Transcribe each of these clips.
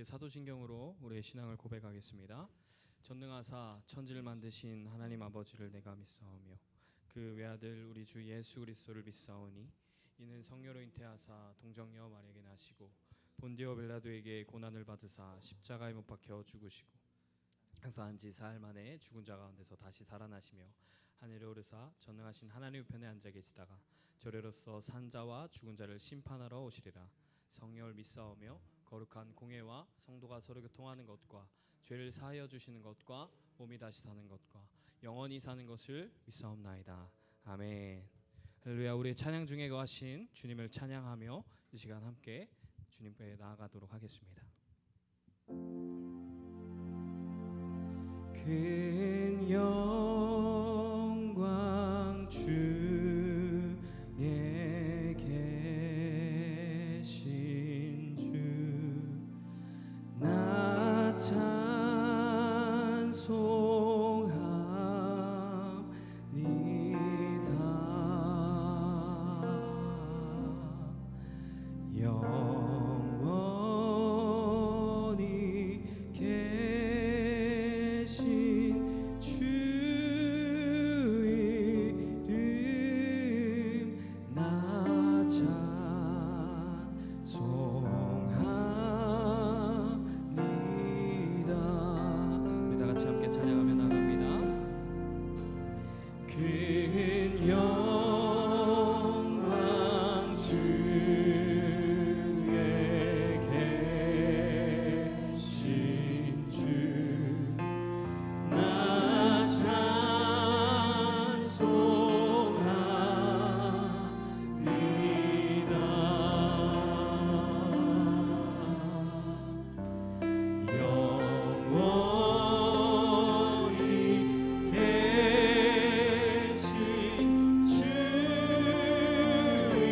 함께 사도신경으로 우리의 신앙을 고백하겠습니다. 전능하사 천지를 만드신 하나님 아버지를 내가 믿사오며 그 외아들 우리 주 예수 그리스도를 믿사오니 이는 성녀로 잉태하사 동정녀 마리아에게 나시고 본디오 빌라도에게 고난을 받으사 십자가에 못 박혀 죽으시고 항상한 지 사흘 만에 죽은 자 가운데서 다시 살아나시며 하늘에 오르사 전능하신 하나님 우편에 앉아 계시다가 저래로서 산 자와 죽은 자를 심판하러 오시리라. 성령을 믿사오며 거룩한 공회와 성도가 서로 교통하는 것과 죄를 사하여 주시는 것과 몸이 다시 사는 것과 영원히 사는 것을 믿사옵나이다. 아멘. 할렐루야. 우리의 찬양 중에 거하신 주님을 찬양하며 이 시간 함께 주님께 나아가도록 하겠습니다. 큰 영광 주에 계신 주 나 찬송합니다. 영원히 계신 주 이름 나 찬송합니다. 우리 다 같이 함께 찬양하며 나갑니다. 큰 영광 주에 계신 주 나 찬송합니다. 영원히 계신 주 이름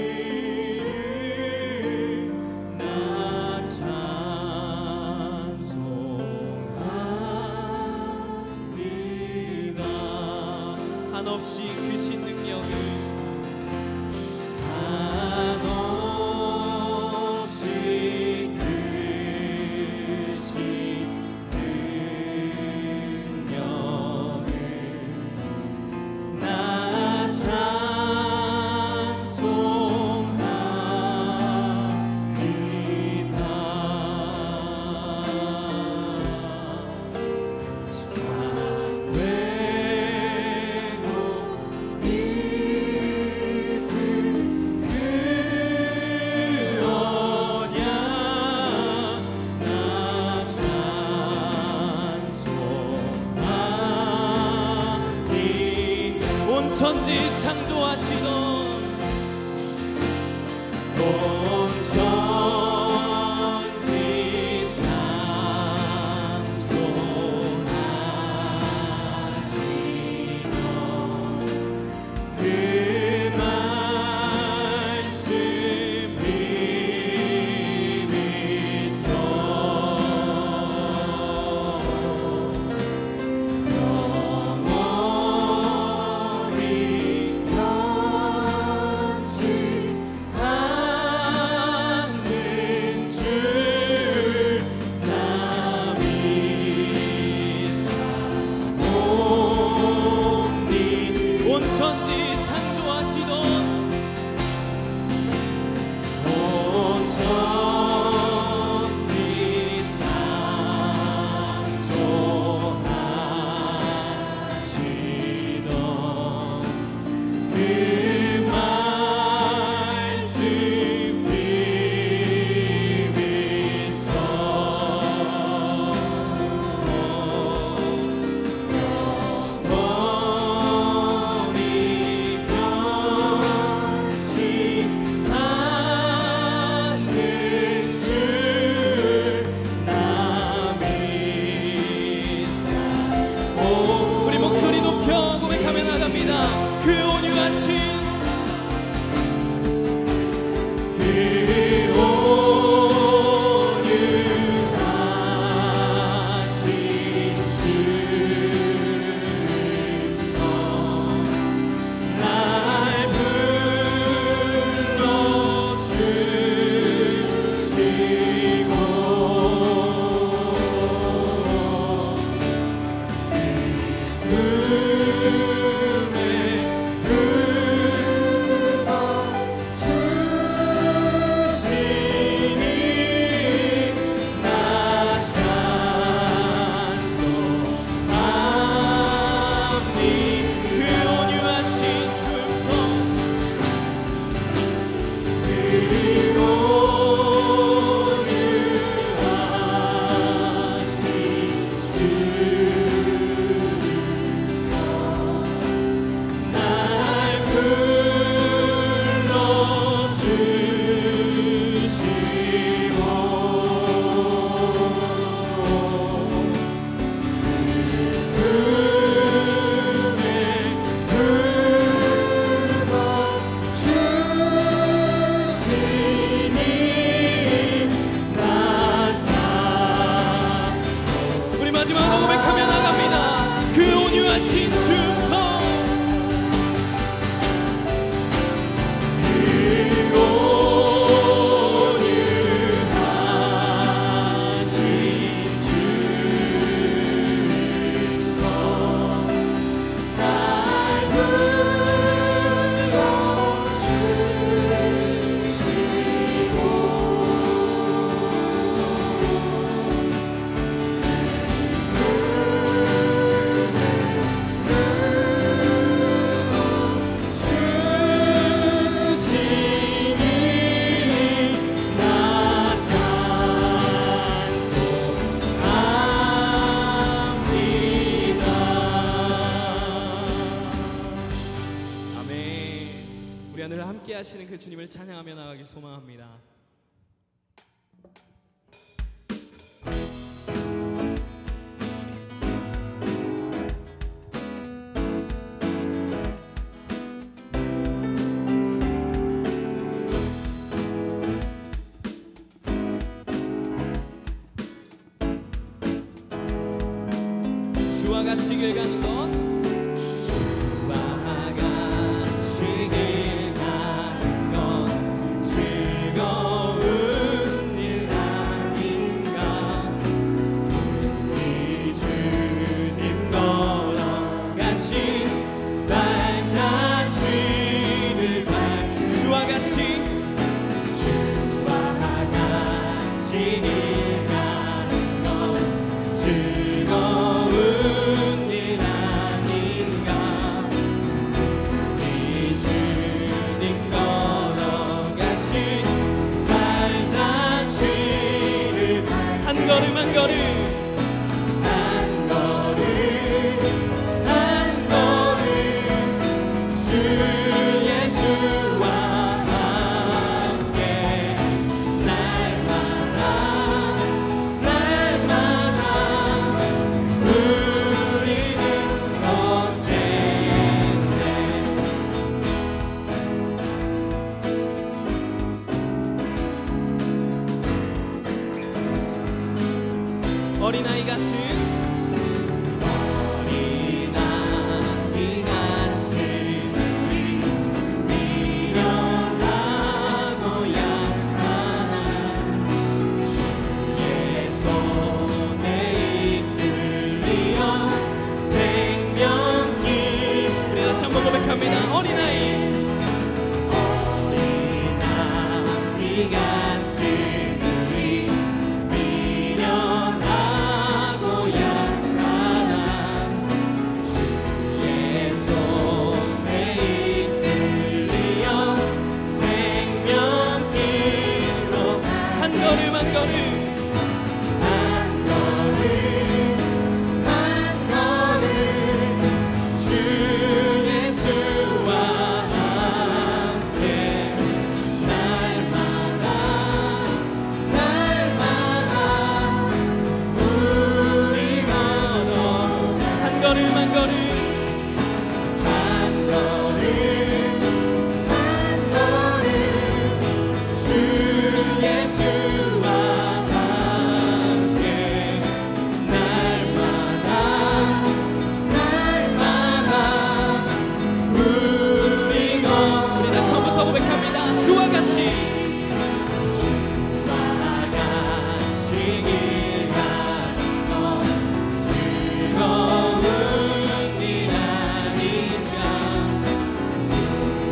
나 찬송합니다. 한없이 크신 능력을 한없이 크신 능력을 나 온 천지 창조하시던 온 천지 창조하시던 그 말씀 비밀소 온 천지 창조하시던 온 천지 창조하시던 그 말씀 비밀소 우리 목소리 높여 고백하며 나갑니다. 그 온유하신 날 불러주시고 하시는 그 주님을 찬양하며 나가길 소망합니다. 주와 같이 길 가는 것, 주와 같이 길 가는 것 즐거운 일 아닌가. 우리 주님 걸어가신 발자취를 주와 같이 길 가는 것 즐거운 일 아닌가. 우리 주님 걸어가신 발자취를 한 걸음 한 걸음 한 걸음 한 걸음 주 예수와 함께 날마다 날마다 우리는 걷겠네. 어린아이 같은 어린아이 같은 우리 미련하고 약하나 주의 손에 이끌리어 생명길. 우리 다시 한번 고백합니다. 어린아이 같은 우리 미련하고 약하나 주의 손에 이끌리어 생명길로 한 걸음 한 걸음 한 걸음 한 걸음 주 예수와 함께 날마다 날마다 우리 걸어 한 걸음 한 걸음 한 걸음 한 걸음 주 예수와 함께 날마다 날마다 우리 다시 처음부터 고백합니다. 주와 같이 주와 같이 길 가는 것 즐거운 일 아닌가.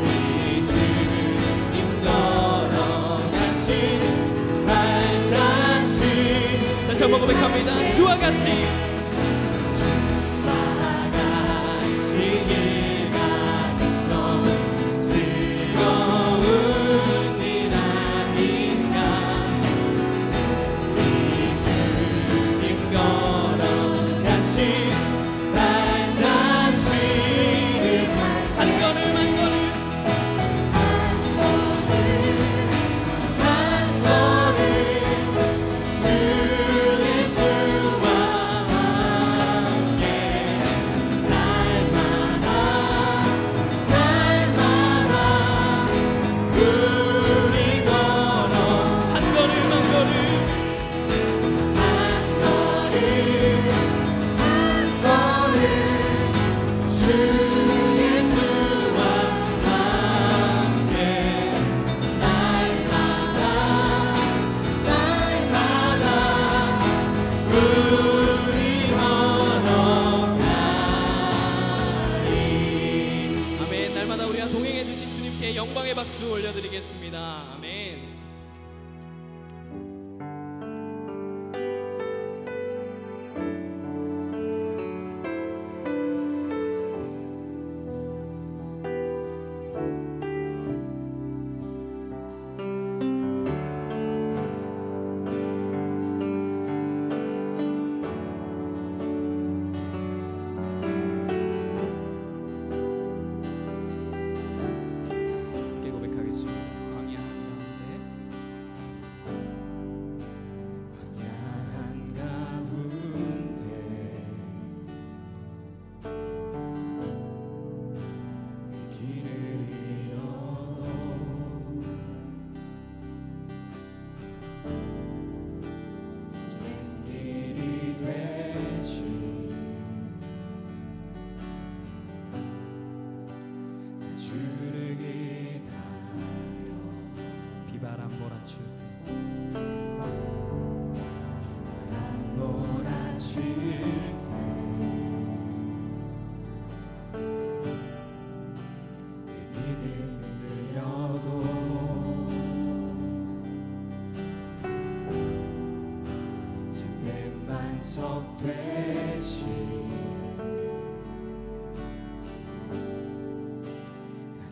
우리 주님 걸어가신 발자취 다시 한번 고백합니다. 주와 같이 길 가는 것 즐거운 일 아닌가. 우리 주님 걸어가신 발자취를 한 걸음 한 걸음 한 걸음 주 예수와 함께 날마다 날마다 우리 걸어 한 걸음 한 걸음 한 걸음 한 걸음 주 예수와 함께 날마다 날마다 우리 걸어가리. 아멘. 날마다 우리와 동행해 주신 주님께 영광의 박수 올려드리겠습니다. 아멘. 함께 고백하겠습니다.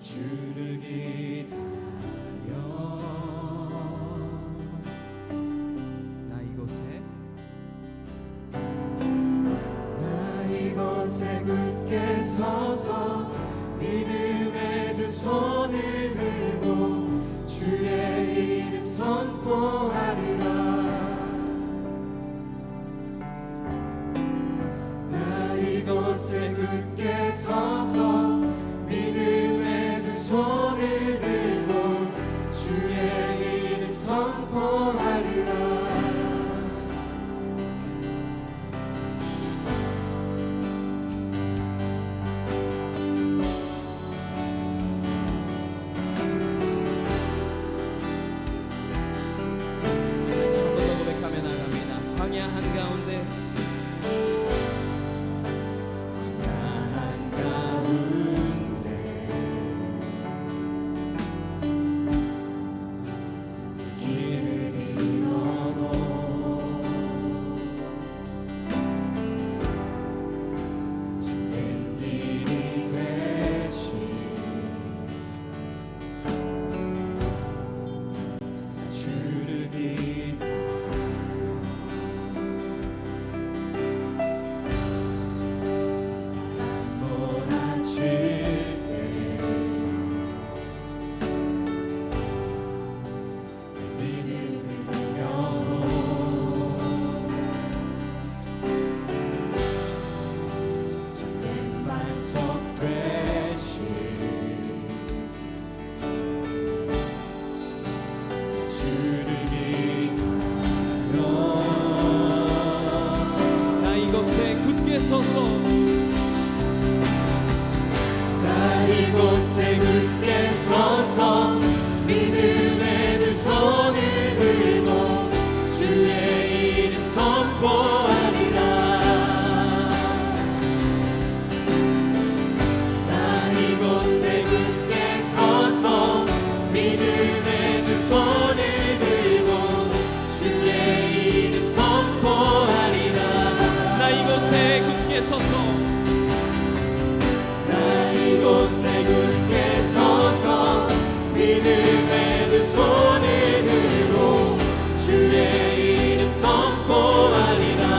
주를 기다려 나 이곳에 굳게 서서 믿음의 두 손을 들고 주의 이름 선포하리라 나 이곳에 굳게 서서 믿음의 두 손을 들고 주의 이름 선포하리라 선물로 고백하며 나갑니다. 광야 한가운데 나 이곳에 굳게 서서 믿음의 두 손을 들고 주의 이름 선포하리라 나 이곳에 굳게 서서 믿음의 두 손을 들고 주의 이름 선포하리라 나 이곳에 굳게 서서 이곳에 굳게 서서 믿음의 두 손을 들고 주의 이름 선포하리라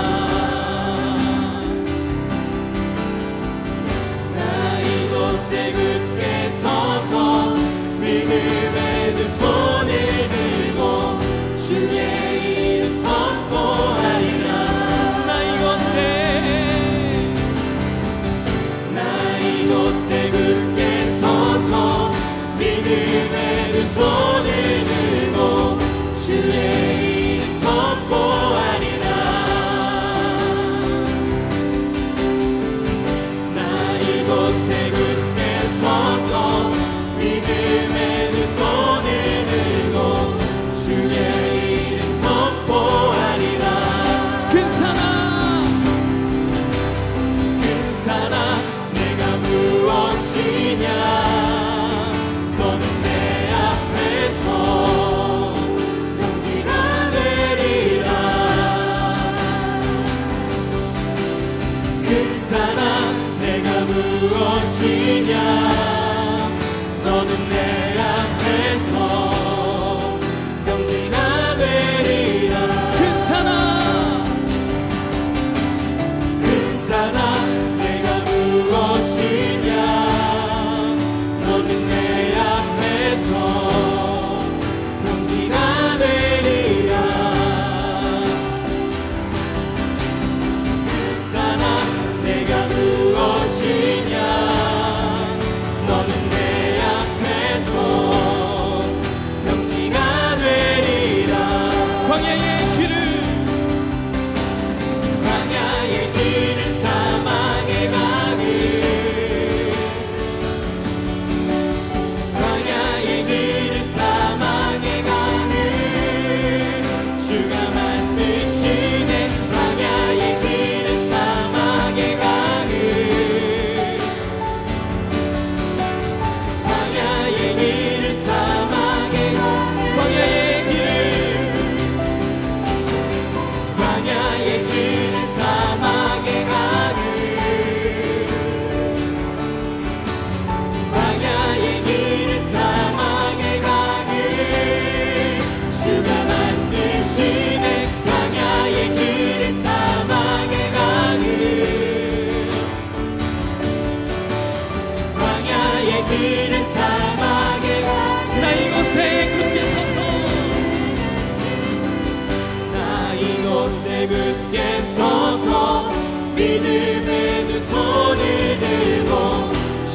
이곳에 굳게 서서 믿음의 두 손을 들고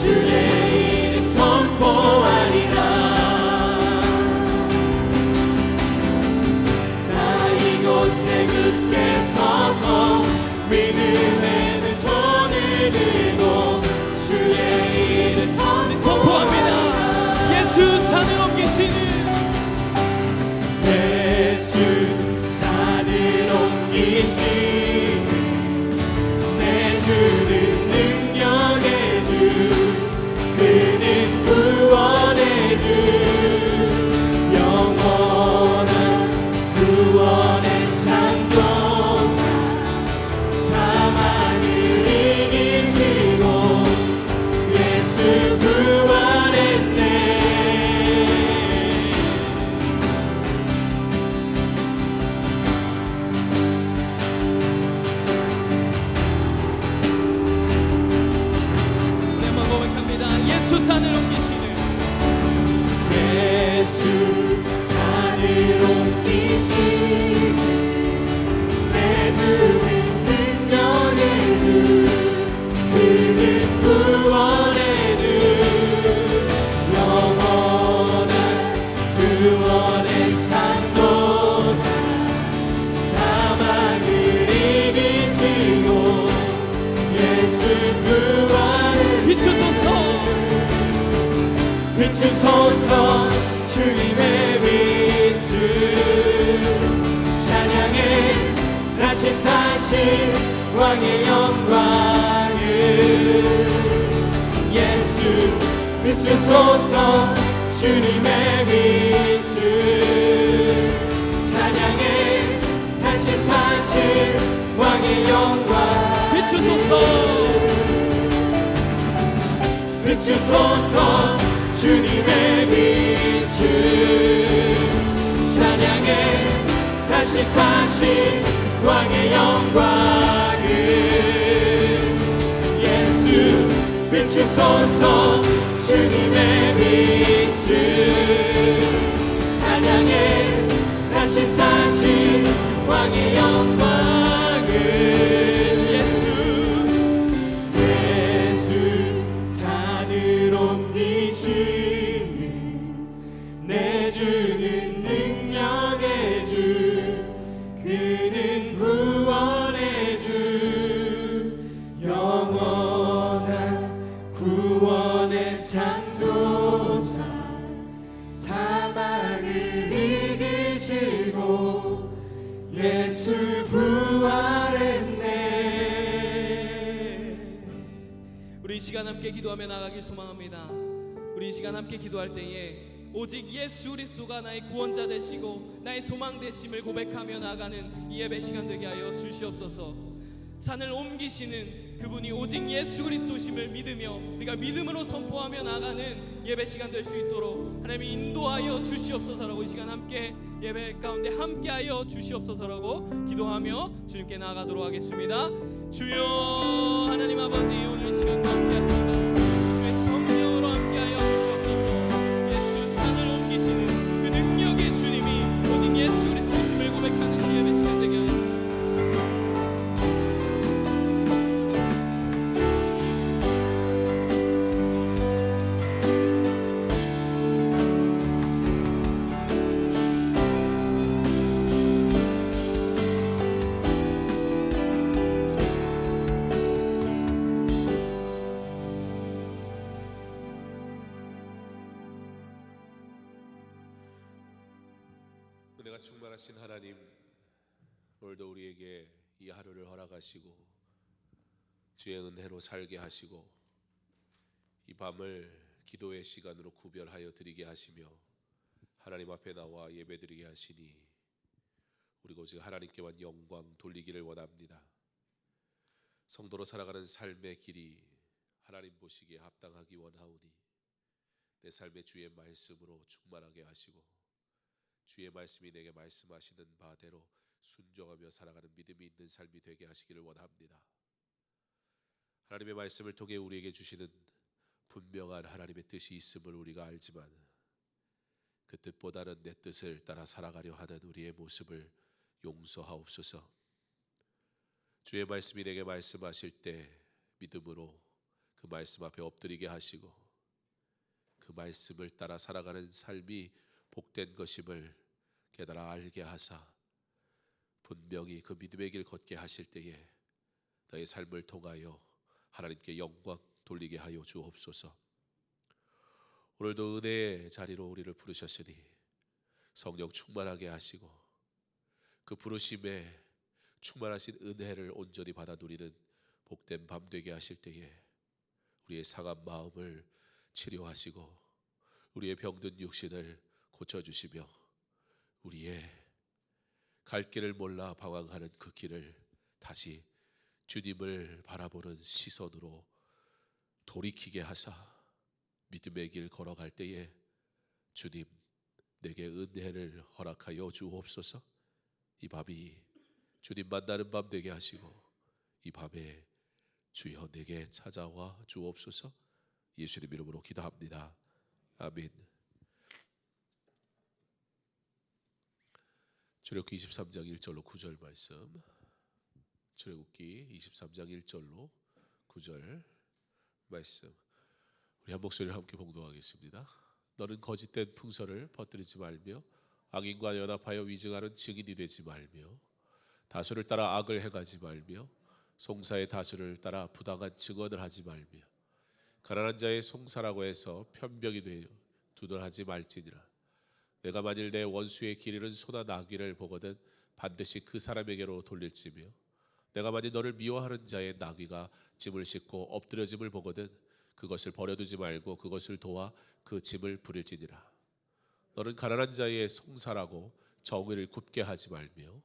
주의 이름 선포하리라. 나 이곳에 굳게 서서 믿음의 두 손을 들고 주의 이름 선포합니다. 예수 산을 옮기시는 예수 산을 옮기시는 내 주는 능력의 주, 그는 구원의 주, 영원한 구원의 창조자, 사망을 이기시고 예수 구원했네. 오랜만 고백합니다. 예수 산을 옮기시는 예수 산을 옮기시는 내 주는 능력의 주, 그는 구원의 주, 영원한 구원의 창조자, 사망을 이기시고 예수 구원을 비추소서 주님의 빛을 찬양해 다시 사신 왕의 영광을 예수 비추소서 주님의 빛을 찬양해 다시 사신 왕의 영광 비추소서 주님의 빛을 찬양해 다시 사신 왕의 영광을 예수 비추소서 주님의 빛을 찬양해 다시 사신 왕의 영광을 예수 산을 옮기시는 내 주는 능력의 주, 그는 구원의 주, 영원한 구원의 창조자, 사망을 이기시고 예수 부활했네. 우리 이 시간 함께 기도하며 나가길 소망합니다. 우리 이 시간 함께 기도할 때에 오직 예수 그리스도가 나의 구원자 되시고 나의 소망 되심을 고백하며 나가는 이 예배 시간 되게 하여 주시옵소서. 산을 옮기시는 그분이 오직 예수 그리스도심을 믿으며 우리가 믿음으로 선포하며 나가는 예배 시간 될 수 있도록 하나님이 인도하여 주시옵소서라고 이 시간 함께 예배 가운데 함께하여 주시옵소서라고 기도하며 주님께 나아가도록 하겠습니다. 주여 하나님 아버지, 오늘 이 시간도 함께하시고 주의 성령으로 함께하여 주시옵소서. 예수 산을 옮기시는 그 능력의 주님이 오직 예수 그리스도심을 고백하는 이 예배 시간 되게 하여 주시옵소서. 은혜가 충만하신 하나님, 오늘도 우리에게 이 하루를 허락하시고 주의 은혜로 살게 하시고 이 밤을 기도의 시간으로 구별하여 드리게 하시며 하나님 앞에 나와 예배드리게 하시니 우리 오직 하나님께만 영광 돌리기를 원합니다. 성도로 살아가는 삶의 길이 하나님 보시기에 합당하기 원하오니 내 삶의 주의 말씀으로 충만하게 하시고 주의 말씀이 내게 말씀하시는 바대로 순종하며 살아가는 믿음이 있는 삶이 되게 하시기를 원합니다. 하나님의 말씀을 통해 우리에게 주시는 분명한 하나님의 뜻이 있음을 우리가 알지만 그 뜻보다는 내 뜻을 따라 살아가려 하는 우리의 모습을 용서하옵소서. 주의 말씀이 내게 말씀하실 때 믿음으로 그 말씀 앞에 엎드리게 하시고 그 말씀을 따라 살아가는 삶이 복된 것임을 깨달아 알게 하사 분명히 그 믿음의 길 걷게 하실 때에 너의 삶을 통하여 하나님께 영광 돌리게 하여 주옵소서. 오늘도 은혜의 자리로 우리를 부르셨으니 성령 충만하게 하시고 그 부르심에 충만하신 은혜를 온전히 받아 누리는 복된 밤 되게 하실 때에 우리의 상한 마음을 치료하시고 우리의 병든 육신을 고쳐주시며 우리의 갈 길을 몰라 방황하는 그 길을 다시 주님을 바라보는 시선으로 돌이키게 하사 믿음의 길 걸어갈 때에 주님 내게 은혜를 허락하여 주옵소서. 이 밤이 주님 만나는 밤 되게 하시고 이 밤에 주여 내게 찾아와 주옵소서. 예수님 이름으로 기도합니다. 아멘. 출애굽기 23장 1절로 9절 말씀. 출애굽기 23장 1절로 9절 말씀. 우리 한 목소리를 함께 봉독하겠습니다. 너는 거짓된 풍설을 퍼뜨리지 말며 악인과 연합하여 위증하는 증인이 되지 말며 다수를 따라 악을 행하지 말며 송사의 다수를 따라 부당한 증언을 하지 말며 가난한 자의 송사라고 해서 편벽이 되어 두둔하지 말지니라. 내가 만일 내 원수의 길 잃은 소나 나귀를 보거든 반드시 그 사람에게로 돌릴지며 내가 만일 너를 미워하는 자의 나귀가 짐을 싣고 엎드려짐을 보거든 그것을 버려두지 말고 그것을 도와 그 짐을 부릴지니라. 너는 가난한 자의 송사라고 정의를 굽게 하지 말며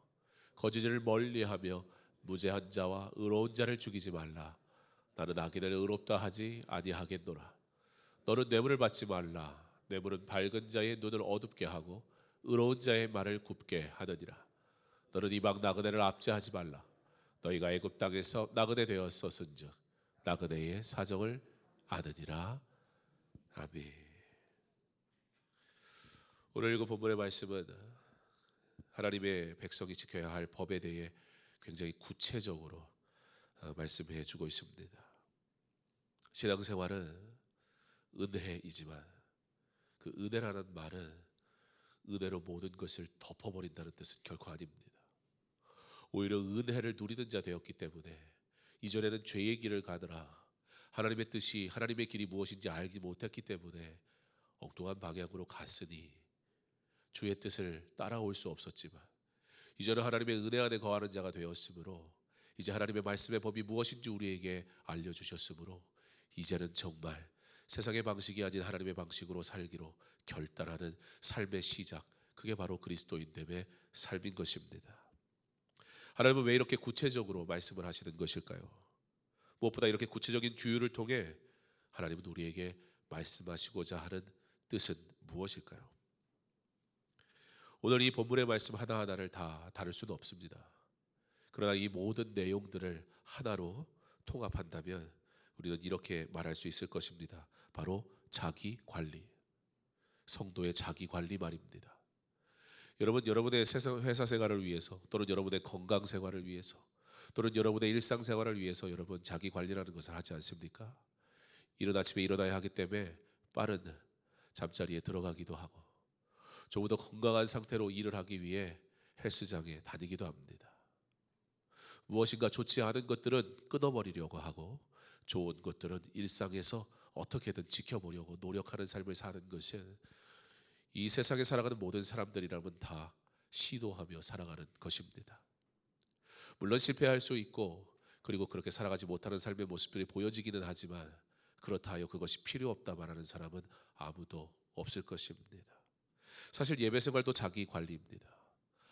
거짓을 멀리하며 무죄한 자와 의로운 자를 죽이지 말라. 나는 악인을 의롭다 하지 아니하겠노라. 너는 뇌물을 받지 말라. 뇌물은 밝은 자의 눈을 어둡게 하고 의로운 자의 말을 굽게 하느니라. 너는 이방 나그네를 압제하지 말라. 너희가 애굽 땅에서 나그네 되었었은즉 나그네의 사정을 아느니라. 아멘. 오늘 읽은 본문의 말씀은 하나님의 백성이 지켜야 할 법에 대해 굉장히 구체적으로 말씀해 주고 있습니다. 신앙생활은 은혜이지만 그 은혜라는 말은 은혜로 모든 것을 덮어버린다는 뜻은 결코 아닙니다. 오히려 은혜를 누리는 자 되었기 때문에 이전에는 죄의 길을 가느라 하나님의 뜻이 하나님의 길이 무엇인지 알지 못했기 때문에 엉뚱한 방향으로 갔으니 주의 뜻을 따라올 수 없었지만 이제는 하나님의 은혜 안에 거하는 자가 되었으므로 이제 하나님의 말씀의 법이 무엇인지 우리에게 알려주셨으므로 이제는 정말 세상의 방식이 아닌 하나님의 방식으로 살기로 결단하는 삶의 시작, 그게 바로 그리스도인됨의 삶인 것입니다. 하나님은 왜 이렇게 구체적으로 말씀을 하시는 것일까요? 무엇보다 이렇게 구체적인 규율을 통해 하나님은 우리에게 말씀하시고자 하는 뜻은 무엇일까요? 오늘 이 본문의 말씀 하나하나를 다 다룰 수는 없습니다. 그러나 이 모든 내용들을 하나로 통합한다면 우리는 이렇게 말할 수 있을 것입니다. 바로 자기 관리, 성도의 자기 관리 말입니다. 여러분, 여러분의 회사 생활을 위해서 또는 여러분의 건강 생활을 위해서 또는 여러분의 일상 생활을 위해서 여러분 자기 관리라는 것을 하지 않습니까? 이른 아침에 일어나야 하기 때문에 빠른 잠자리에 들어가기도 하고 조금 더 건강한 상태로 일을 하기 위해 헬스장에 다니기도 합니다. 무엇인가 좋지 않은 것들은 끊어버리려고 하고 좋은 것들은 일상에서 어떻게든 지켜보려고 노력하는 삶을 사는 것은 이 세상에 살아가는 모든 사람들이라면 다 시도하며 살아가는 것입니다. 물론 실패할 수 있고 그리고 그렇게 살아가지 못하는 삶의 모습들이 보여지기는 하지만 그렇다 하여 그것이 필요 없다 말하는 사람은 아무도 없을 것입니다. 사실 예배 생활도 자기 관리입니다.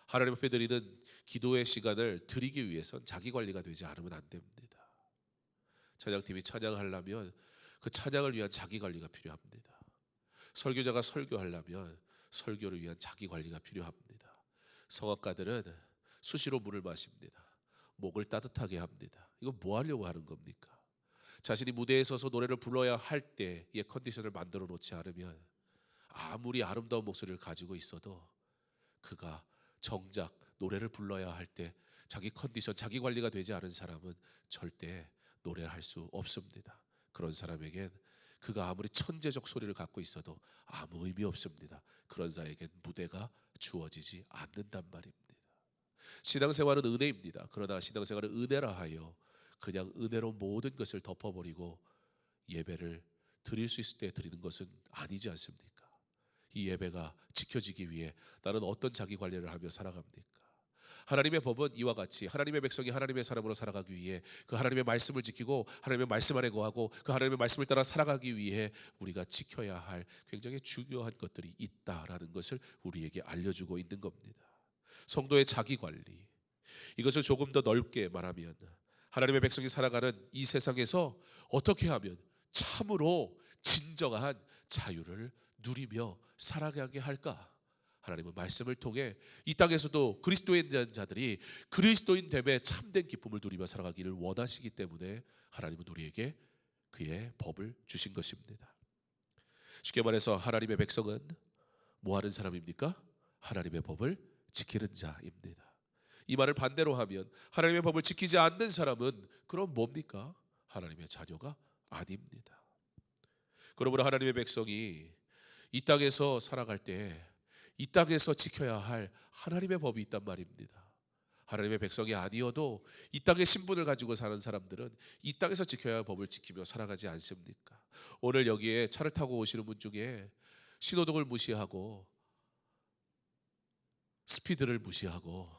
하나님 앞에 드리는 기도의 시간을 드리기 위해선 자기 관리가 되지 않으면 안 됩니다. 찬양팀이 찬양하려면 그 찬양을 위한 자기 관리가 필요합니다. 설교자가 설교하려면 설교를 위한 자기 관리가 필요합니다. 성악가들은 수시로 물을 마십니다. 목을 따뜻하게 합니다. 이거 뭐 하려고 하는 겁니까? 자신이 무대에 서서 노래를 불러야 할 때의 컨디션을 만들어 놓지 않으면 아무리 아름다운 목소리를 가지고 있어도 그가 정작 노래를 불러야 할 때 자기 컨디션, 자기 관리가 되지 않은 사람은 절대 노래를 할 수 없습니다. 그런 사람에겐 그가 아무리 천재적 소리를 갖고 있어도 아무 의미 없습니다. 그런 자에겐 무대가 주어지지 않는단 말입니다. 신앙생활은 은혜입니다. 그러나 신앙생활은 은혜라 하여 그냥 은혜로 모든 것을 덮어버리고 예배를 드릴 수 있을 때 드리는 것은 아니지 않습니까? 이 예배가 지켜지기 위해 나는 어떤 자기 관리를 하며 살아갑니까? 하나님의 법은 이와 같이 하나님의 백성이 하나님의 사람으로 살아가기 위해 그 하나님의 말씀을 지키고 하나님의 말씀 안에 거하고 그 하나님의 말씀을 따라 살아가기 위해 우리가 지켜야 할 굉장히 중요한 것들이 있다라는 것을 우리에게 알려주고 있는 겁니다. 성도의 자기 관리, 이것을 조금 더 넓게 말하면 하나님의 백성이 살아가는 이 세상에서 어떻게 하면 참으로 진정한 자유를 누리며 살아가게 할까? 하나님은 말씀을 통해 이 땅에서도 그리스도인 자들이 그리스도인 됨에 참된 기쁨을 누리며 살아가기를 원하시기 때문에 하나님은 우리에게 그의 법을 주신 것입니다. 쉽게 말해서 하나님의 백성은 뭐 하는 사람입니까? 하나님의 법을 지키는 자입니다. 이 말을 반대로 하면 하나님의 법을 지키지 않는 사람은 그럼 뭡니까? 하나님의 자녀가 아닙니다. 그러므로 하나님의 백성이 이 땅에서 살아갈 때 이 땅에서 지켜야 할 하나님의 법이 있단 말입니다. 하나님의 백성이 아니어도 이 땅의 신분을 가지고 사는 사람들은 이 땅에서 지켜야 할 법을 지키며 살아가지 않습니까? 오늘 여기에 차를 타고 오시는 분 중에 신호등을 무시하고 스피드를 무시하고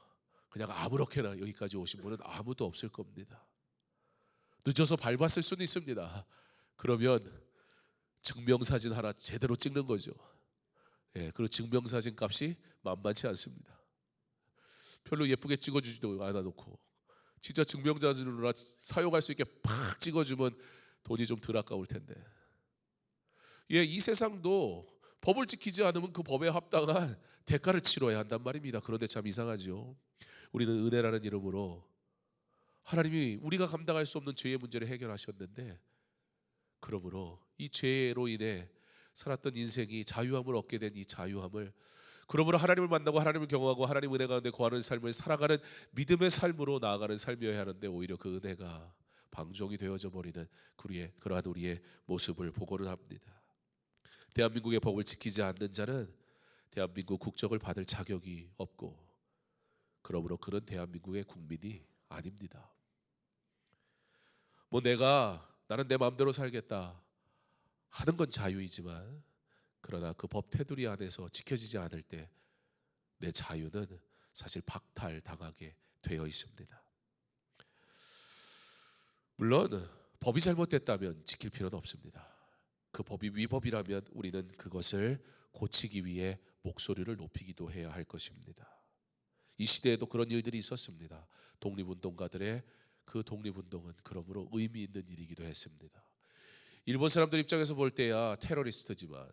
그냥 아무렇게나 여기까지 오신 분은 아무도 없을 겁니다. 늦어서 밟았을 수는 있습니다. 그러면 증명사진 하나 제대로 찍는 거죠. 예, 그리고 증명사진 값이 만만치 않습니다. 별로 예쁘게 찍어주지도 않아놓고 진짜 증명사진으로 사용할 수 있게 팍 찍어주면 돈이 좀 덜 아까울 텐데. 예, 이 세상도 법을 지키지 않으면 그 법에 합당한 대가를 치러야 한단 말입니다. 그런데 참 이상하죠. 우리는 은혜라는 이름으로 하나님이 우리가 감당할 수 없는 죄의 문제를 해결하셨는데, 그러므로 이 죄로 인해 살았던 인생이 자유함을 얻게 된 이 자유함을, 그러므로 하나님을 만나고 하나님을 경험하고 하나님 은혜 가운데 거하는 삶을 살아가는 믿음의 삶으로 나아가는 삶이어야 하는데 오히려 그 은혜가 방종이 되어져 버리는 그러한 우리의 모습을 보고는 합니다. 대한민국의 법을 지키지 않는 자는 대한민국 국적을 받을 자격이 없고, 그러므로 그는 대한민국의 국민이 아닙니다. 나는 내 마음대로 살겠다 하는 건 자유이지만, 그러나 그 법 테두리 안에서 지켜지지 않을 때 내 자유는 사실 박탈당하게 되어 있습니다. 물론 법이 잘못됐다면 지킬 필요는 없습니다. 그 법이 위법이라면 우리는 그것을 고치기 위해 목소리를 높이기도 해야 할 것입니다. 이 시대에도 그런 일들이 있었습니다. 독립운동가들의 그 독립운동은 그러므로 의미 있는 일이기도 했습니다. 일본 사람들 입장에서 볼 때야 테러리스트지만,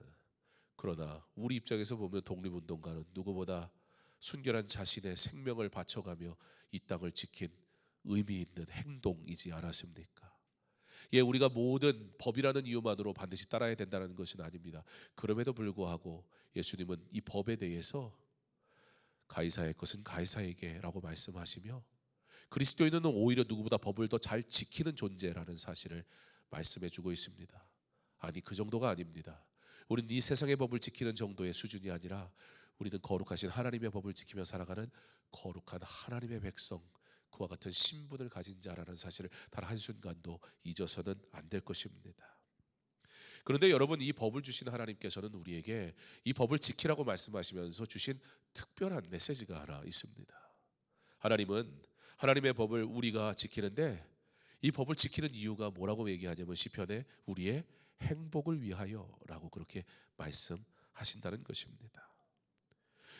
그러나 우리 입장에서 보면 독립운동가는 누구보다 순결한 자신의 생명을 바쳐가며 이 땅을 지킨 의미 있는 행동이지 않았습니까? 예, 우리가 모든 법이라는 이유만으로 반드시 따라야 된다는 것은 아닙니다. 그럼에도 불구하고 예수님은 이 법에 대해서 가이사의 것은 가이사에게 라고 말씀하시며, 그리스도인은 오히려 누구보다 법을 더 잘 지키는 존재라는 사실을 말씀해 주고 있습니다. 아니, 그 정도가 아닙니다. 우리는 이 세상의 법을 지키는 정도의 수준이 아니라 우리는 거룩하신 하나님의 법을 지키며 살아가는 거룩한 하나님의 백성, 그와 같은 신분을 가진 자라는 사실을 단 한순간도 잊어서는 안 될 것입니다. 그런데 여러분, 이 법을 주신 하나님께서는 우리에게 이 법을 지키라고 말씀하시면서 주신 특별한 메시지가 하나 있습니다. 하나님은 하나님의 법을 우리가 지키는데, 이 법을 지키는 이유가 뭐라고 얘기하냐면 시편에 우리의 행복을 위하여라고 그렇게 말씀하신다는 것입니다.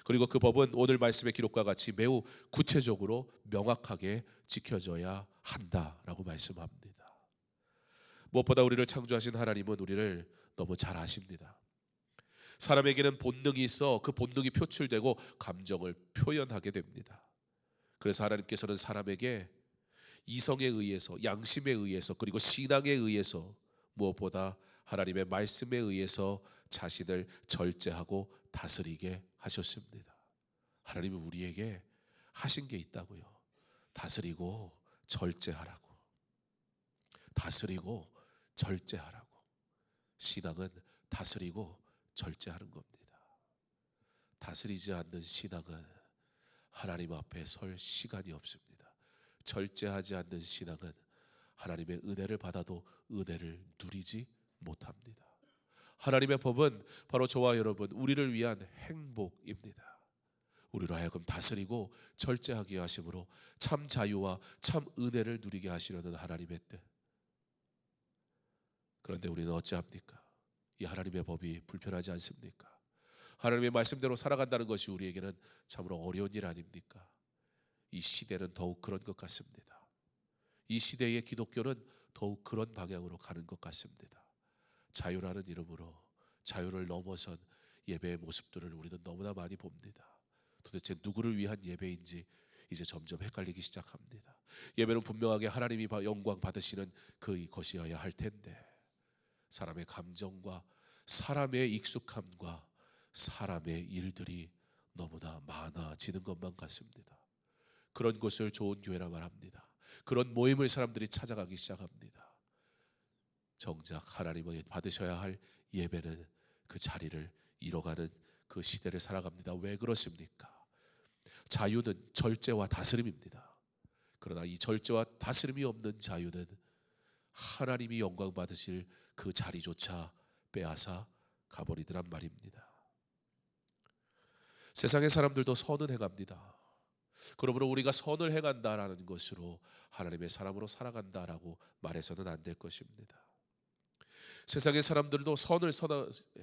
그리고 그 법은 오늘 말씀의 기록과 같이 매우 구체적으로 명확하게 지켜져야 한다라고 말씀합니다. 무엇보다 우리를 창조하신 하나님은 우리를 너무 잘 아십니다. 사람에게는 본능이 있어 그 본능이 표출되고 감정을 표현하게 됩니다. 그래서 하나님께서는 사람에게 이성에 의해서, 양심에 의해서, 그리고 신앙에 의해서, 무엇보다 하나님의 말씀에 의해서 자신을 절제하고 다스리게 하셨습니다. 하나님은 우리에게 하신 게 있다고요. 다스리고 절제하라고. 다스리고 절제하라고. 신앙은 다스리고 절제하는 겁니다. 다스리지 않는 신앙은 하나님 앞에 설 시간이 없습니다. 절제하지 않는 신앙은 하나님의 은혜를 받아도 은혜를 누리지 못합니다. 하나님의 법은 바로 저와 여러분, 우리를 위한 행복입니다. 우리로 하여금 다스리고 절제하게 하심으로 참 자유와 참 은혜를 누리게 하시려는 하나님의 뜻. 그런데 우리는 어찌합니까? 이 하나님의 법이 불편하지 않습니까? 하나님의 말씀대로 살아간다는 것이 우리에게는 참으로 어려운 일 아닙니까? 이 시대는 더욱 그런 것 같습니다. 이 시대의 기독교는 더욱 그런 방향으로 가는 것 같습니다. 자유라는 이름으로 자유를 넘어선 예배의 모습들을 우리는 너무나 많이 봅니다. 도대체 누구를 위한 예배인지 이제 점점 헷갈리기 시작합니다. 예배는 분명하게 하나님이 영광 받으시는 그것이어야 할 텐데, 사람의 감정과 사람의 익숙함과 사람의 일들이 너무나 많아지는 것만 같습니다. 그런 곳을 좋은 교회라 말합니다. 그런 모임을 사람들이 찾아가기 시작합니다. 정작 하나님이 받으셔야 할 예배는 그 자리를 잃어가는 그 시대를 살아갑니다. 왜 그렇습니까? 자유는 절제와 다스림입니다. 그러나 이 절제와 다스림이 없는 자유는 하나님이 영광 받으실 그 자리조차 빼앗아 가버리더란 말입니다. 세상의 사람들도 선은 행합니다. 그러므로 우리가 선을 행한다라는 것으로 하나님의 사람으로 살아간다라고 말해서는 안 될 것입니다. 세상의 사람들도 선을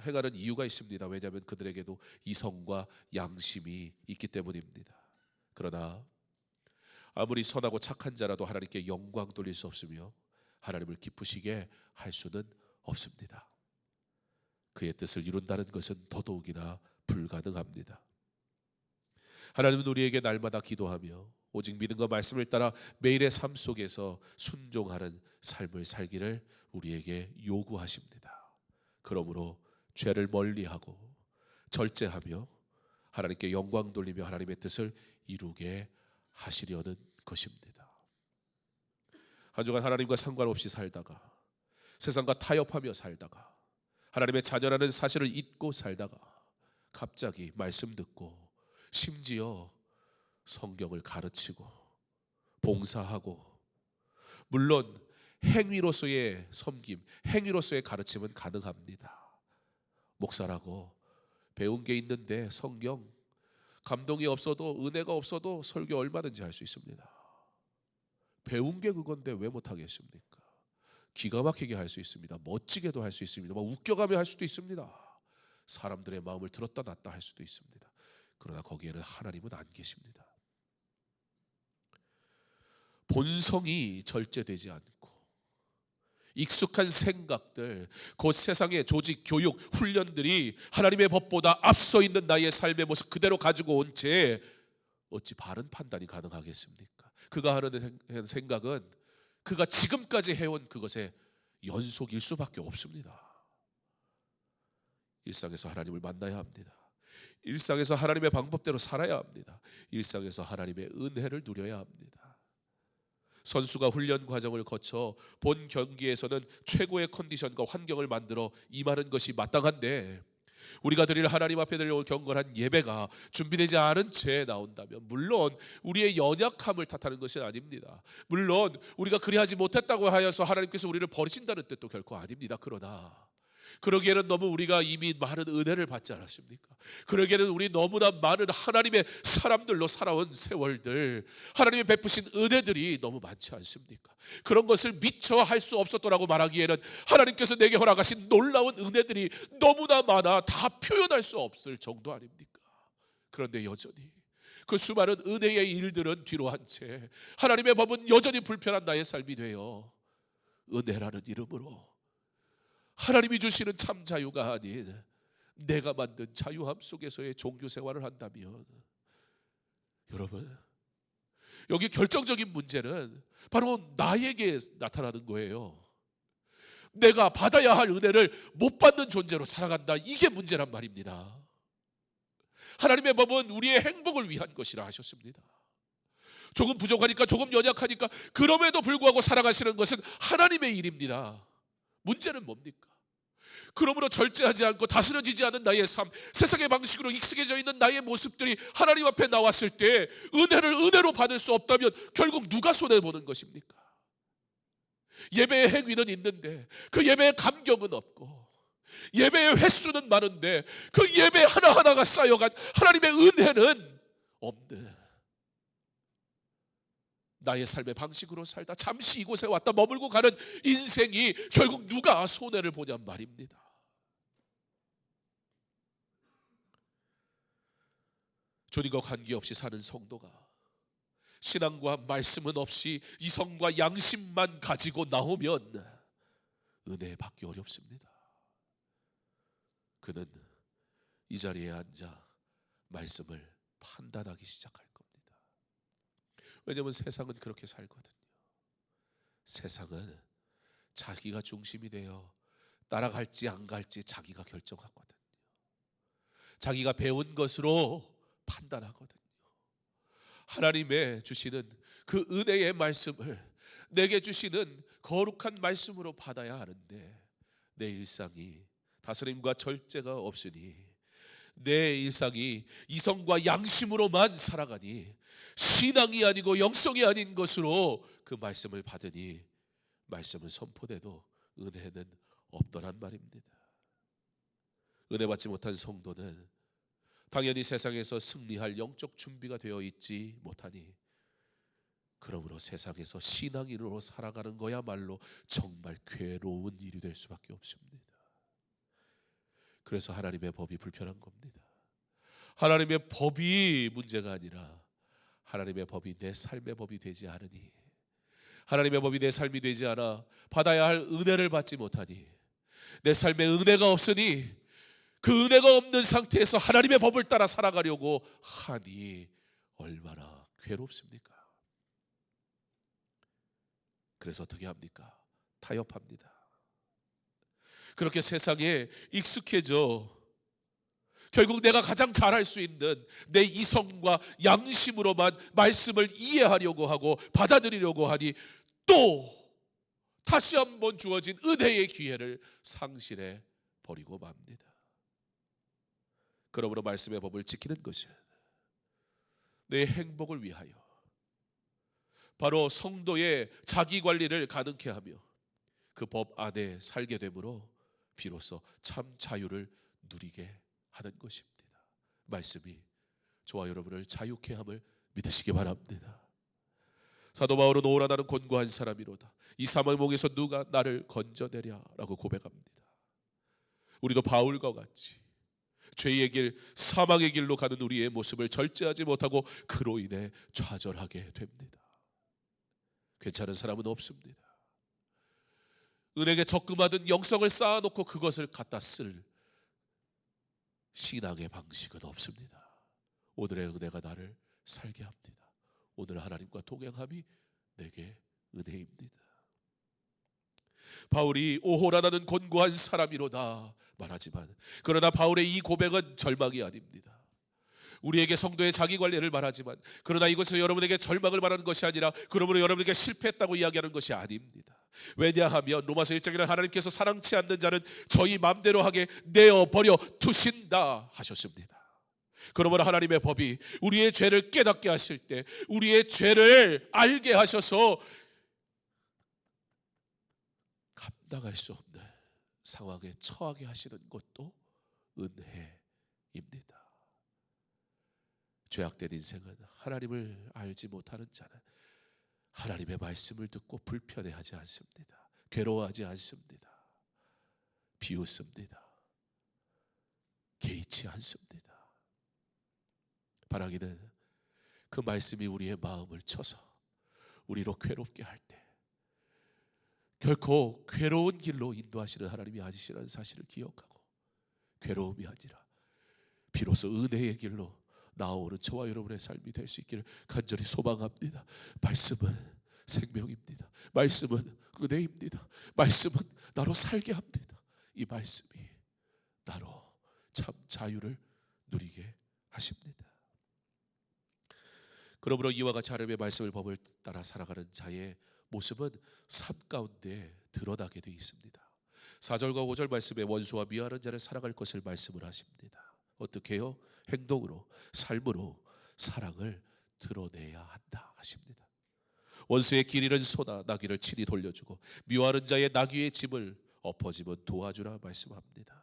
행하는 이유가 있습니다. 왜냐하면 그들에게도 이성과 양심이 있기 때문입니다. 그러나 아무리 선하고 착한 자라도 하나님께 영광 돌릴 수 없으며 하나님을 기쁘시게 할 수는 없습니다. 그의 뜻을 이룬다는 것은 더더욱이나 불가능합니다. 하나님은 우리에게 날마다 기도하며 오직 믿음과 말씀을 따라 매일의 삶 속에서 순종하는 삶을 살기를 우리에게 요구하십니다. 그러므로 죄를 멀리하고 절제하며 하나님께 영광 돌리며 하나님의 뜻을 이루게 하시려는 것입니다. 한 주간 하나님과 상관없이 살다가, 세상과 타협하며 살다가, 하나님의 자녀라는 사실을 잊고 살다가 갑자기 말씀 듣고 심지어 성경을 가르치고 봉사하고, 물론 행위로서의 섬김, 행위로서의 가르침은 가능합니다. 목사라고 배운 게 있는데 성경 감동이 없어도, 은혜가 없어도 설교 얼마든지 할 수 있습니다. 배운 게 그건데 왜 못하겠습니까? 기가 막히게 할 수 있습니다. 멋지게도 할 수 있습니다. 막 웃겨가며 할 수도 있습니다. 사람들의 마음을 들었다 놨다 할 수도 있습니다. 그러나 거기에는 하나님은 안 계십니다. 본성이 절제되지 않고 익숙한 생각들, 곧 세상의 조직, 교육, 훈련들이 하나님의 법보다 앞서 있는 나의 삶의 모습 그대로 가지고 온 채 어찌 바른 판단이 가능하겠습니까? 그가 하는 생각은 그가 지금까지 해온 그것의 연속일 수밖에 없습니다. 일상에서 하나님을 만나야 합니다. 일상에서 하나님의 방법대로 살아야 합니다. 일상에서 하나님의 은혜를 누려야 합니다. 선수가 훈련 과정을 거쳐 본 경기에서는 최고의 컨디션과 환경을 만들어 임하는 것이 마땅한데, 우리가 드릴 하나님 앞에 드릴 경건한 예배가 준비되지 않은 채 나온다면, 물론 우리의 연약함을 탓하는 것은 아닙니다. 물론 우리가 그리하지 못했다고 하여서 하나님께서 우리를 버리신다는 뜻도 결코 아닙니다. 그러나 그러기에는 너무 우리가 이미 많은 은혜를 받지 않았습니까? 그러기에는 우리 너무나 많은 하나님의 사람들로 살아온 세월들, 하나님의 베푸신 은혜들이 너무 많지 않습니까? 그런 것을 미처 할 수 없었더라고 말하기에는 하나님께서 내게 허락하신 놀라운 은혜들이 너무나 많아 다 표현할 수 없을 정도 아닙니까? 그런데 여전히 그 수많은 은혜의 일들은 뒤로 한 채 하나님의 법은 여전히 불편한 나의 삶이 되어 은혜라는 이름으로 하나님이 주시는 참 자유가 아닌 내가 만든 자유함 속에서의 종교 생활을 한다면, 여러분, 여기 결정적인 문제는 바로 나에게 나타나는 거예요. 내가 받아야 할 은혜를 못 받는 존재로 살아간다. 이게 문제란 말입니다. 하나님의 법은 우리의 행복을 위한 것이라 하셨습니다. 조금 부족하니까, 조금 연약하니까, 그럼에도 불구하고 살아가시는 것은 하나님의 일입니다. 문제는 뭡니까? 그러므로 절제하지 않고 다스려지지 않은 나의 삶, 세상의 방식으로 익숙해져 있는 나의 모습들이 하나님 앞에 나왔을 때 은혜를 은혜로 받을 수 없다면 결국 누가 손해보는 것입니까? 예배의 행위는 있는데 그 예배의 감격은 없고, 예배의 횟수는 많은데 그 예배 하나하나가 쌓여간 하나님의 은혜는 없는 나의 삶의 방식으로 살다 잠시 이곳에 왔다 머물고 가는 인생이 결국 누가 손해를 보냔 말입니다. 주님과 관계없이 사는 성도가 신앙과 말씀은 없이 이성과 양심만 가지고 나오면 은혜 받기 어렵습니다. 그는 이 자리에 앉아 말씀을 판단하기 시작할 겁니다. 왜냐하면 세상은 그렇게 살거든요. 세상은 자기가 중심이 되어 따라갈지 안 갈지 자기가 결정하거든요. 자기가 배운 것으로 판단하거든요. 하나님의 주시는 그 은혜의 말씀을 내게 주시는 거룩한 말씀으로 받아야 하는데, 내 일상이 다스림과 절제가 없으니, 내 일상이 이성과 양심으로만 살아가니, 신앙이 아니고 영성이 아닌 것으로 그 말씀을 받으니 말씀을 선포돼도 은혜는 없더란 말입니다. 은혜 받지 못한 성도는 당연히 세상에서 승리할 영적 준비가 되어 있지 못하니, 그러므로 세상에서 신앙인으로 살아가는 거야말로 정말 괴로운 일이 될 수밖에 없습니다. 그래서 하나님의 법이 불편한 겁니다. 하나님의 법이 문제가 아니라 하나님의 법이 내 삶의 법이 되지 않으니, 하나님의 법이 내 삶이 되지 않아 받아야 할 은혜를 받지 못하니, 내 삶에 은혜가 없으니 그 은혜가 없는 상태에서 하나님의 법을 따라 살아가려고 하니 얼마나 괴롭습니까? 그래서 어떻게 합니까? 타협합니다. 그렇게 세상에 익숙해져 결국 내가 가장 잘할 수 있는 내 이성과 양심으로만 말씀을 이해하려고 하고 받아들이려고 하니, 또 다시 한번 주어진 은혜의 기회를 상실해 버리고 맙니다. 그러므로 말씀의 법을 지키는 것은 내 행복을 위하여, 바로 성도의 자기관리를 가능케 하며 그 법 안에 살게 되므로 비로소 참 자유를 누리게 하는 것입니다. 말씀이 저와 여러분을 자유케 함을 믿으시기 바랍니다. 사도 바울은 오라 나는 곤고한 사람이로다, 이 사망의 목에서 누가 나를 건져내랴 라고 고백합니다. 우리도 바울과 같이 죄의 길, 사망의 길로 가는 우리의 모습을 절제하지 못하고 그로 인해 좌절하게 됩니다. 괜찮은 사람은 없습니다. 은혜에 적금하던 영성을 쌓아놓고 그것을 갖다 쓸 신앙의 방식은 없습니다. 오늘의 은혜가 나를 살게 합니다. 오늘 하나님과 동행함이 내게 은혜입니다. 바울이 오호라 나는 곤고한 사람이로다 말하지만, 그러나 바울의 이 고백은 절망이 아닙니다. 우리에게 성도의 자기관리를 말하지만, 그러나 이것은 여러분에게 절망을 말하는 것이 아니라 그러므로 여러분에게 실패했다고 이야기하는 것이 아닙니다. 왜냐하면 로마서 1장에는 하나님께서 사랑치 않는 자는 저희 마음대로 하게 내어버려 두신다 하셨습니다. 그러므로 하나님의 법이 우리의 죄를 깨닫게 하실 때, 우리의 죄를 알게 하셔서 감당할 수 없는 상황에 처하게 하시는 것도 은혜입니다. 죄악된 인생은 하나님을 알지 못하는 자는 하나님의 말씀을 듣고 불편해하지 않습니다. 괴로워하지 않습니다. 비웃습니다. 개의치 않습니다. 바라기는 그 말씀이 우리의 마음을 쳐서 우리로 괴롭게 할 때 결코 괴로운 길로 인도하시는 하나님이 아니시라는 사실을 기억하고, 괴로움이 아니라 비로소 은혜의 길로 나아오는 저와 여러분의 삶이 될 수 있기를 간절히 소망합니다. 말씀은 생명입니다. 말씀은 은혜입니다. 말씀은 나로 살게 합니다. 이 말씀이 나로 참 자유를 누리게 하십니다. 그러므로 이와 같이 하나님의 말씀을 법을 따라 살아가는 자의 모습은 삶 가운데 드러나게 되어 있습니다. 4절과 5절 말씀에 원수와 미워하는 자를 사랑할 것을 말씀을 하십니다. 어떻게 해요? 행동으로, 삶으로 사랑을 드러내야 한다 하십니다. 원수의 길 잃은 소나 나귀를 친히 돌려주고 미워하는 자의 나귀의 짐을 엎어지면 도와주라 말씀합니다.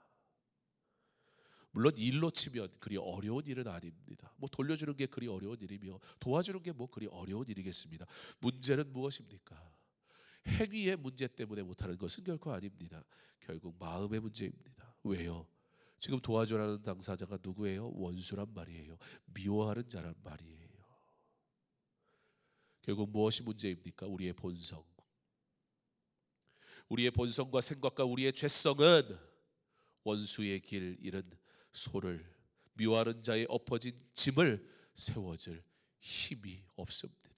물론 일로 치면 그리 어려운 일은 아닙니다. 뭐 돌려주는 게 그리 어려운 일이며 도와주는 게 뭐 그리 어려운 일이겠습니다. 문제는 무엇입니까? 행위의 문제 때문에 못하는 것은 결코 아닙니다. 결국 마음의 문제입니다. 왜요? 지금 도와주라는 당사자가 누구예요? 원수란 말이에요. 미워하는 자란 말이에요. 결국 무엇이 문제입니까? 우리의 본성. 우리의 본성과 생각과 우리의 죄성은 원수의 길 잃은 소를, 미워하는 자의 엎어진 짐을 세워줄 힘이 없습니다.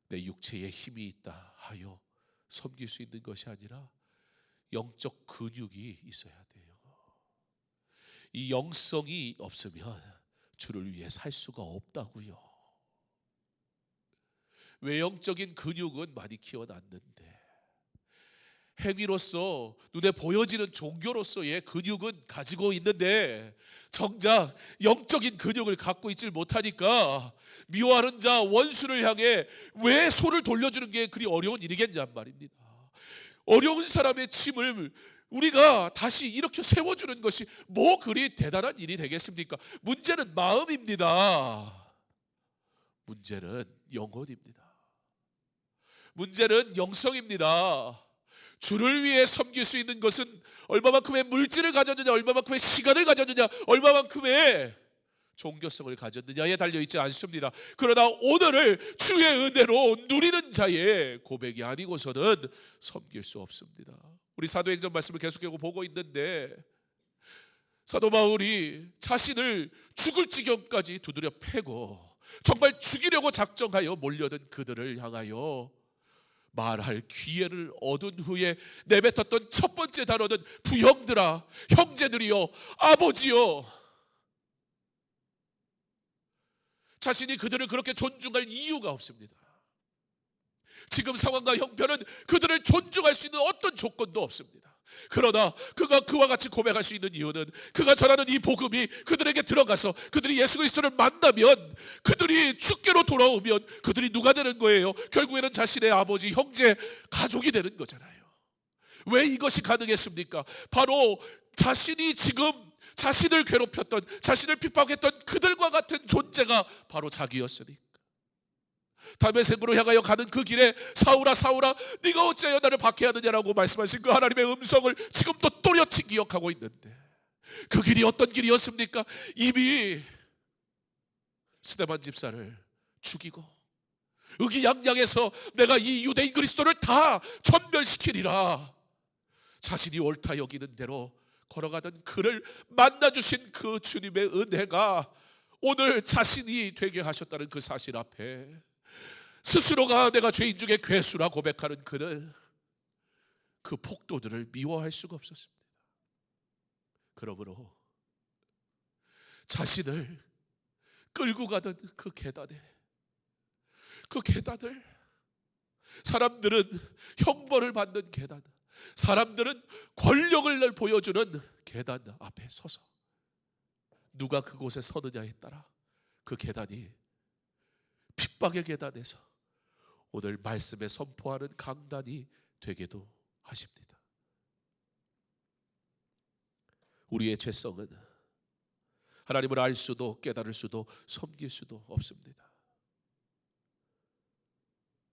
내 육체에 힘이 있다 하여 섬길 수 있는 것이 아니라 영적 근육이 있어야 돼요. 이 영성이 없으면 주를 위해 살 수가 없다고요. 외형적인 근육은 많이 키워놨는데 행위로서 눈에 보여지는 종교로서의 근육은 가지고 있는데 정작 영적인 근육을 갖고 있질 못하니까 미워하는 자 원수를 향해 왜 소를 돌려주는 게 그리 어려운 일이겠냔 말입니다. 어려운 사람의 짐을 우리가 다시 이렇게 세워주는 것이 뭐 그리 대단한 일이 되겠습니까? 문제는 마음입니다. 문제는 영혼입니다. 문제는 영성입니다. 주를 위해 섬길 수 있는 것은 얼마만큼의 물질을 가졌느냐, 얼마만큼의 시간을 가졌느냐, 얼마만큼의 종교성을 가졌느냐에 달려있지 않습니다. 그러나 오늘을 주의 은혜로 누리는 자의 고백이 아니고서는 섬길 수 없습니다. 우리 사도행전 말씀을 계속하고 보고 있는데 사도 바울이 자신을 죽을 지경까지 두드려 패고 정말 죽이려고 작정하여 몰려든 그들을 향하여 말할 기회를 얻은 후에 내뱉었던 첫 번째 단어는 부형들아, 형제들이여, 아버지여. 자신이 그들을 그렇게 존중할 이유가 없습니다. 지금 상황과 형편은 그들을 존중할 수 있는 어떤 조건도 없습니다. 그러나 그가 그와 같이 고백할 수 있는 이유는 그가 전하는 이 복음이 그들에게 들어가서 그들이 예수 그리스도를 만나면, 그들이 주께로 돌아오면 그들이 누가 되는 거예요? 결국에는 자신의 아버지, 형제, 가족이 되는 거잖아요. 왜 이것이 가능했습니까? 바로 자신이 지금 자신을 괴롭혔던, 자신을 핍박했던 그들과 같은 존재가 바로 자기였으니까. 다메섹으로 향하여 가는 그 길에 사울아 사울아 네가 어찌하여 나를 박해하느냐라고 말씀하신 그 하나님의 음성을 지금도 또렷이 기억하고 있는데, 그 길이 어떤 길이었습니까? 이미 스데반 집사를 죽이고 의기양양해서 내가 이 유대인 그리스도를 다 전멸시키리라 자신이 옳다 여기는 대로 걸어가던 그를 만나주신 그 주님의 은혜가 오늘 자신이 되게 하셨다는 그 사실 앞에 스스로가 내가 죄인 중에 괴수라 고백하는 그는 그 폭도들을 미워할 수가 없었습니다. 그러므로 자신을 끌고 가던 그 계단을 사람들은 형벌을 받는 계단, 사람들은 권력을 보여주는 계단 앞에 서서 누가 그곳에 서느냐에 따라 그 계단이 핍박의 계단에서 오늘 말씀에 선포하는 강단이 되게도 하십니다. 우리의 죄성은 하나님을 알 수도 깨달을 수도 섬길 수도 없습니다.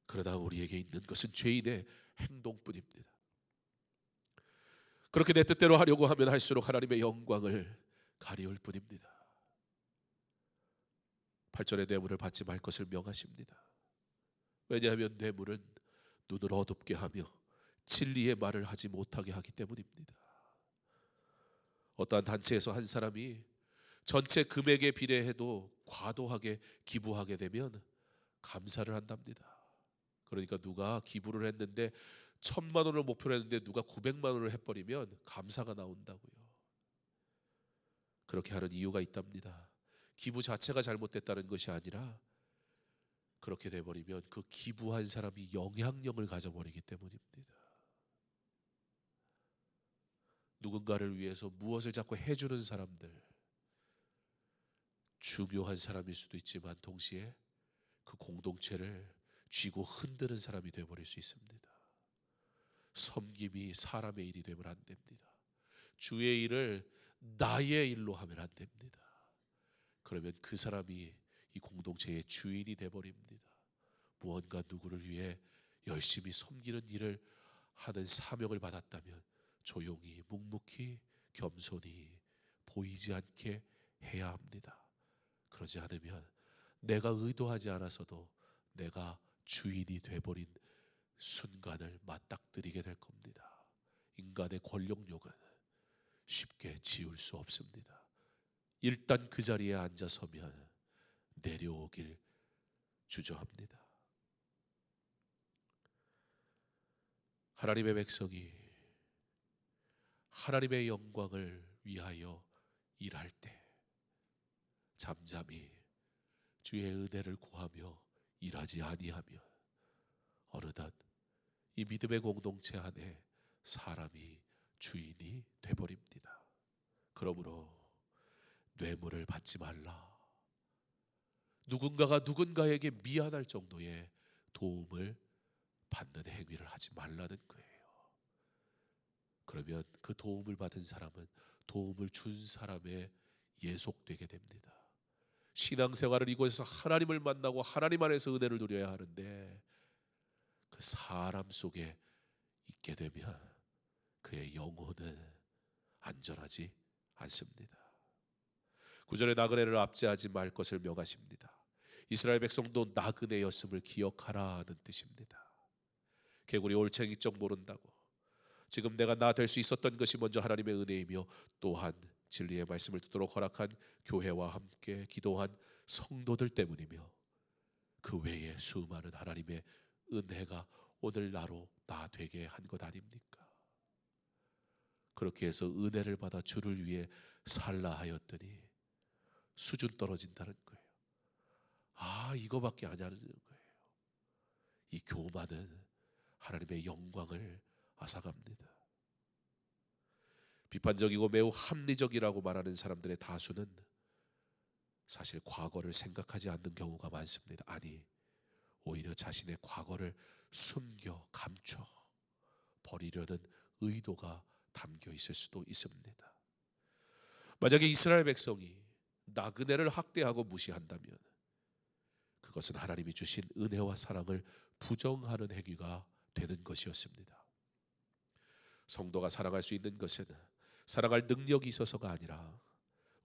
그러나 우리에게 있는 것은 죄인의 행동뿐입니다. 그렇게 내 뜻대로 하려고 하면 할수록 하나님의 영광을 가리울 뿐입니다. 8절의 뇌물을 받지 말 것을 명하십니다. 왜냐하면 뇌물은 눈을 어둡게 하며 진리의 말을 하지 못하게 하기 때문입니다. 어떠한 단체에서 한 사람이 전체 금액에 비례해도 과도하게 기부하게 되면 감사를 한답니다. 그러니까 누가 기부를 했는데 1,000만 원을 목표로 했는데 누가 900만 원을 해버리면 감사가 나온다고요. 그렇게 하는 이유가 있답니다. 기부 자체가 잘못됐다는 것이 아니라 그렇게 돼버리면 그 기부한 사람이 영향력을 가져버리기 때문입니다. 누군가를 위해서 무엇을 자꾸 해주는 사람들, 중요한 사람일 수도 있지만 동시에 그 공동체를 쥐고 흔드는 사람이 되어버릴 수 있습니다. 섬김이 사람의 일이 되면 안 됩니다. 주의 일을 나의 일로 하면 안 됩니다. 그러면 그 사람이 이 공동체의 주인이 되어버립니다. 무언가 누구를 위해 열심히 섬기는 일을 하는 사명을 받았다면 조용히 묵묵히 겸손히 보이지 않게 해야 합니다. 그러지 않으면 내가 의도하지 않아서도 내가 주인이 되어버린 순간을 맞닥뜨리게 될 겁니다. 인간의 권력욕은 쉽게 지울 수 없습니다. 일단 그 자리에 앉아서면 내려오길 주저합니다. 하나님의 백성이 하나님의 영광을 위하여 일할 때 잠잠히 주의 은혜를 구하며 일하지 아니하면 어느덧 이 믿음의 공동체 안에 사람이 주인이 되어버립니다. 그러므로 뇌물을 받지 말라. 누군가가 누군가에게 미안할 정도의 도움을 받는 행위를 하지 말라는 거예요. 그러면 그 도움을 받은 사람은 도움을 준 사람에 예속되게 됩니다. 신앙생활을 이곳에서 하나님을 만나고 하나님 안에서 은혜를 누려야 하는데 그 사람 속에 있게 되면 그의 영혼은 안전하지 않습니다. 9절에 나그네를 압제하지 말 것을 명하십니다. 이스라엘 백성도 나그네였음을 기억하라는 뜻입니다. 개구리 올챙이적 모른다고 지금 내가 나 될 수 있었던 것이 먼저 하나님의 은혜이며 또한 진리의 말씀을 듣도록 허락한 교회와 함께 기도한 성도들 때문이며 그 외에 수많은 하나님의 은혜가 오늘 나로 나 되게 한 것 아닙니까? 그렇게 해서 은혜를 받아 주를 위해 살라 하였더니 수준 떨어진다는 거예요. 아, 이거밖에 안 하는 거예요. 이 교만은 하나님의 영광을 앗아갑니다. 비판적이고 매우 합리적이라고 말하는 사람들의 다수는 사실 과거를 생각하지 않는 경우가 많습니다. 아니, 오히려 자신의 과거를 숨겨 감춰 버리려는 의도가 담겨 있을 수도 있습니다. 만약에 이스라엘 백성이 나그네를 학대하고 무시한다면 그것은 하나님이 주신 은혜와 사랑을 부정하는 행위가 되는 것이었습니다. 성도가 사랑할 수 있는 것은 사랑할 능력이 있어서가 아니라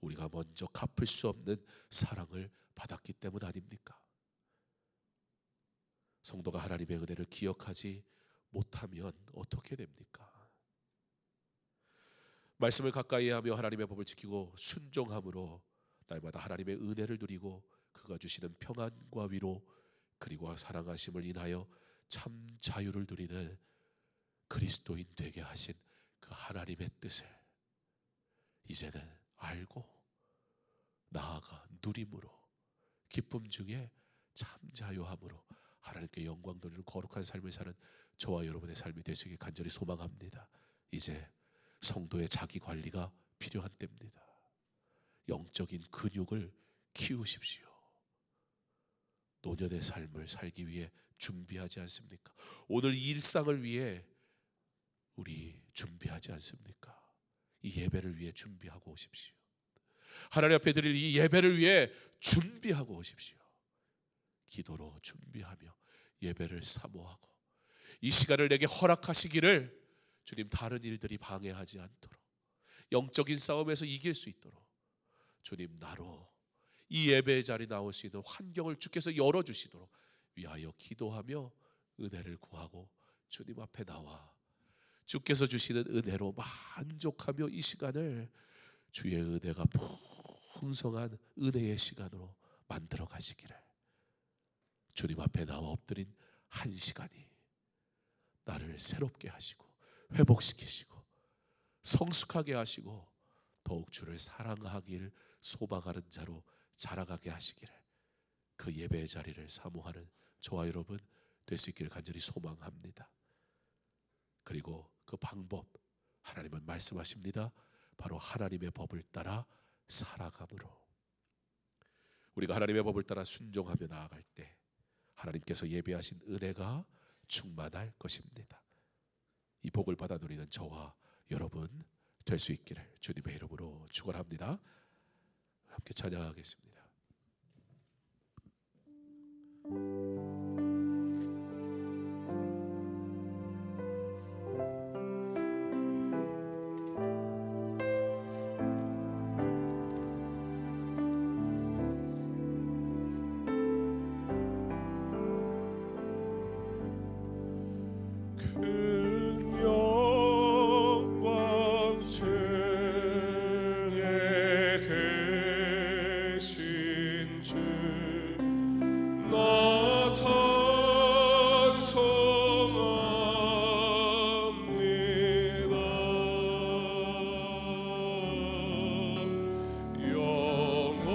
우리가 먼저 갚을 수 없는 사랑을 받았기 때문 아닙니까? 성도가 하나님의 은혜를 기억하지 못하면 어떻게 됩니까? 말씀을 가까이 하며 하나님의 법을 지키고 순종함으로 날마다 하나님의 은혜를 누리고 그가 주시는 평안과 위로 그리고 사랑하심을 인하여 참 자유를 누리는 그리스도인 되게 하신 그 하나님의 뜻을 이제는 알고 나아가 누림으로 기쁨 중에 참 자유함으로 하나님께 영광 돌리는 거룩한 삶을 사는 저와 여러분의 삶이 되시길 간절히 소망합니다. 이제 성도의 자기 관리가 필요한 때입니다. 영적인 근육을 키우십시오. 노년의 삶을 살기 위해 준비하지 않습니까? 오늘 이 일상을 위해 우리 준비하지 않습니까? 이 예배를 위해 준비하고 오십시오. 하나님 앞에 드릴 이 예배를 위해 준비하고 오십시오. 기도로 준비하며 예배를 사모하고 이 시간을 내게 허락하시기를 주님 다른 일들이 방해하지 않도록 영적인 싸움에서 이길 수 있도록 주님 나로 이 예배의 자리에 나올 수 있는 환경을 주께서 열어주시도록 위하여 기도하며 은혜를 구하고 주님 앞에 나와 주께서 주시는 은혜로 만족하며 이 시간을 주의 은혜가 풍성한 은혜의 시간으로 만들어 가시기를 주님 앞에 나와 엎드린 한 시간이 나를 새롭게 하시고 회복시키시고 성숙하게 하시고 더욱 주를 사랑하길 소망하는 자로 자라가게 하시기를, 그 예배의 자리를 사모하는 저와 여러분 될 수 있기를 간절히 소망합니다. 그리고 그 방법, 하나님은 말씀하십니다. 바로 하나님의 법을 따라 살아감으로. 우리가 하나님의 법을 따라 순종하며 나아갈 때 하나님께서 예비하신 은혜가 충만할 것입니다. 이 복을 받아 누리는 저와 여러분 될 수 있기를 주님의 이름으로 축원합니다. 함께 찬양하겠습니다. 큰 영광 중에 계신 주 나 찬송합니다. 영원히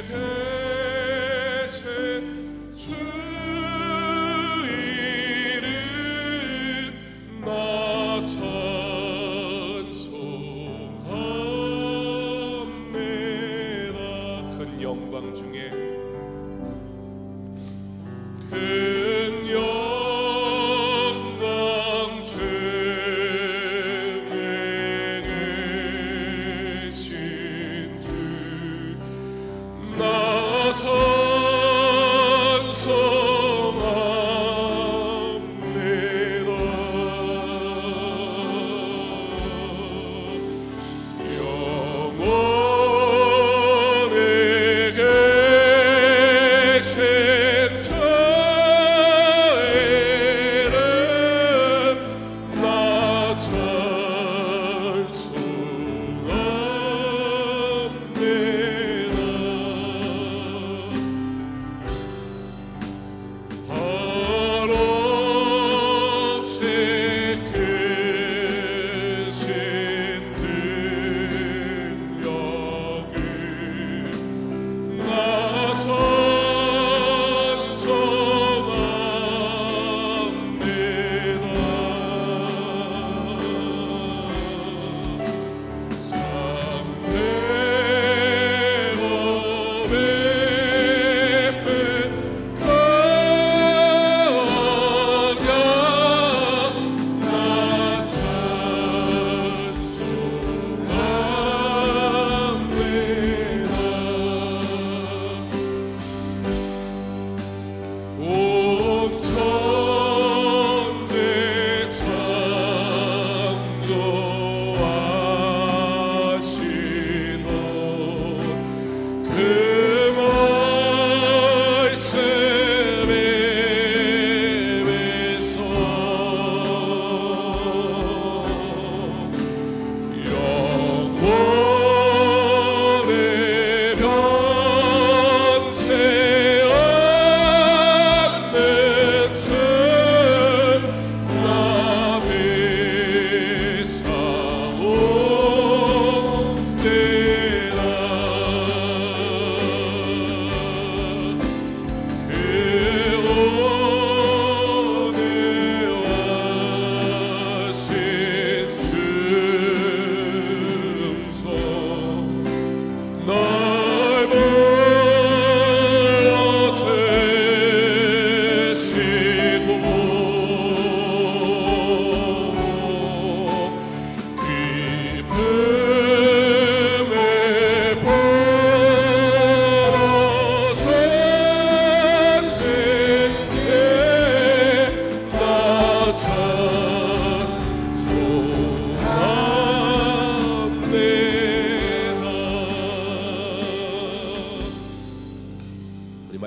계신 주 영광 중에 큰 영광 중에 계신 주 나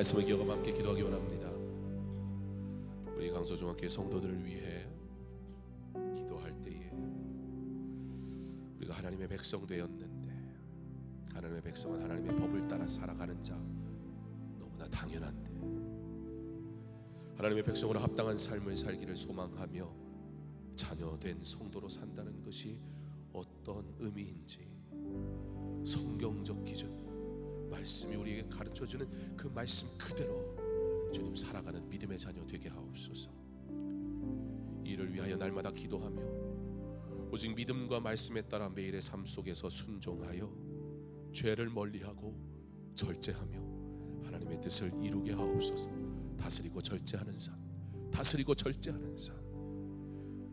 말씀을 기억하며 함께 기도하기 원합니다. 우리 강서중학교 성도들을 위해 기도할 때에 우리가 하나님의 백성 되었는데, 하나님의 백성은 하나님의 법을 따라 살아가는 자, 너무나 당연한데 하나님의 백성으로 합당한 삶을 살기를 소망하며 자녀된 성도로 산다는 것이 어떤 의미인지 성경적 기준, 말씀이 우리에게 가르쳐주는 그 말씀 그대로 주님 살아가는 믿음의 자녀 되게 하옵소서. 이를 위하여 날마다 기도하며 오직 믿음과 말씀에 따라 매일의 삶 속에서 순종하여 죄를 멀리하고 절제하며 하나님의 뜻을 이루게 하옵소서. 다스리고 절제하는 삶, 다스리고 절제하는 삶,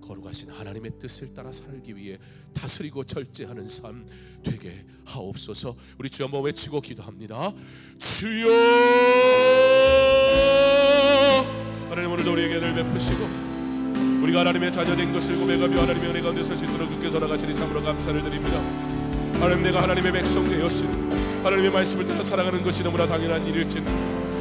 거룩하신 하나님의 뜻을 따라 살기 위해 다스리고 절제하는 삶 되게 하옵소서. 우리 주 한번 외치고 기도합니다. 주여, 하나님 오늘도 우리에게 은혜를 베푸시고 우리가 하나님의 자녀 된 것을 고백하며 하나님의 은혜 가운데 설 수 있도록 주께서 나가시니 참으로 감사를 드립니다. 하나님, 내가 하나님의 백성 되었으니 하나님의 말씀을 따라 살아가는 것이 너무나 당연한 일일지라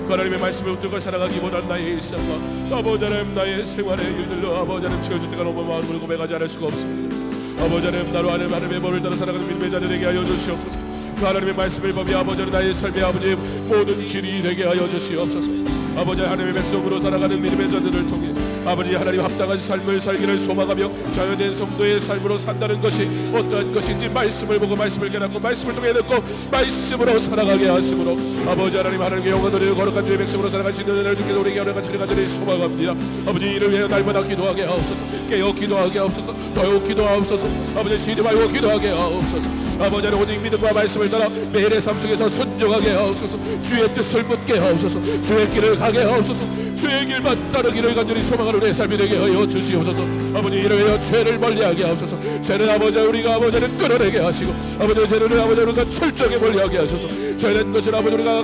그 하나님의 말씀을 붙들고 살아가기보다는 나의 일상과 아버지 하나님 나의 생활의 일들로 아버지 하나님 채워줄 때가 너무 마음을 고백하지 않을 수가 없습니다. 아버지 하나님, 나로 하나님의 법을 따라 살아가는 믿음의 자녀 되게 하여 주시옵소서. 그 하나님의 말씀을 범위 아버지 하나님 나의 삶의 아버지의 모든 길이 되게 하여 주시옵소서. 아버지 하나님의 백성으로 살아가는 믿음의 자녀들을 통해 아버지 하나님 합당한 삶을 살기를 소망하며 자녀된 성도의 삶으로 산다는 것이 어떠한 것인지 말씀을 보고 말씀을 깨닫고 말씀을 통해 듣고 말씀으로 살아가게 하심으로 아버지 하나님, 하나님의 영광 돌리는 거룩한 주의 백성으로 살아갈 수 있는 은혜를 주께서 우리에게 허락하시기를 간절히 소망합니다. 아버지, 이를 위해 날마다 기도하게 하옵소서. 깨어 기도하게 하옵소서. 더욱 기도하옵소서. 아버지, 쉬지 말고 기도하게 하옵소서. 아버지 하나님, 오직 믿음과 말씀을 따라 매일의 삶 속에서 순종하게 하옵소서. 주의 뜻을 묻게 하옵소서. 주의 길을 가게 하옵소서. 주의 길만 따르기를 간절히 소망하는 내 삶이 되게 하여 주시옵소서. 아버지, 이를 위하여 죄를 멀리하게 하옵소서. 죄는 아버지 우리가 아버지를 끌어내게 하시고 아버지 죄를 아버지 우리가 철저하게 멀리하게 하소서. 죄된 것을 아버지 우리가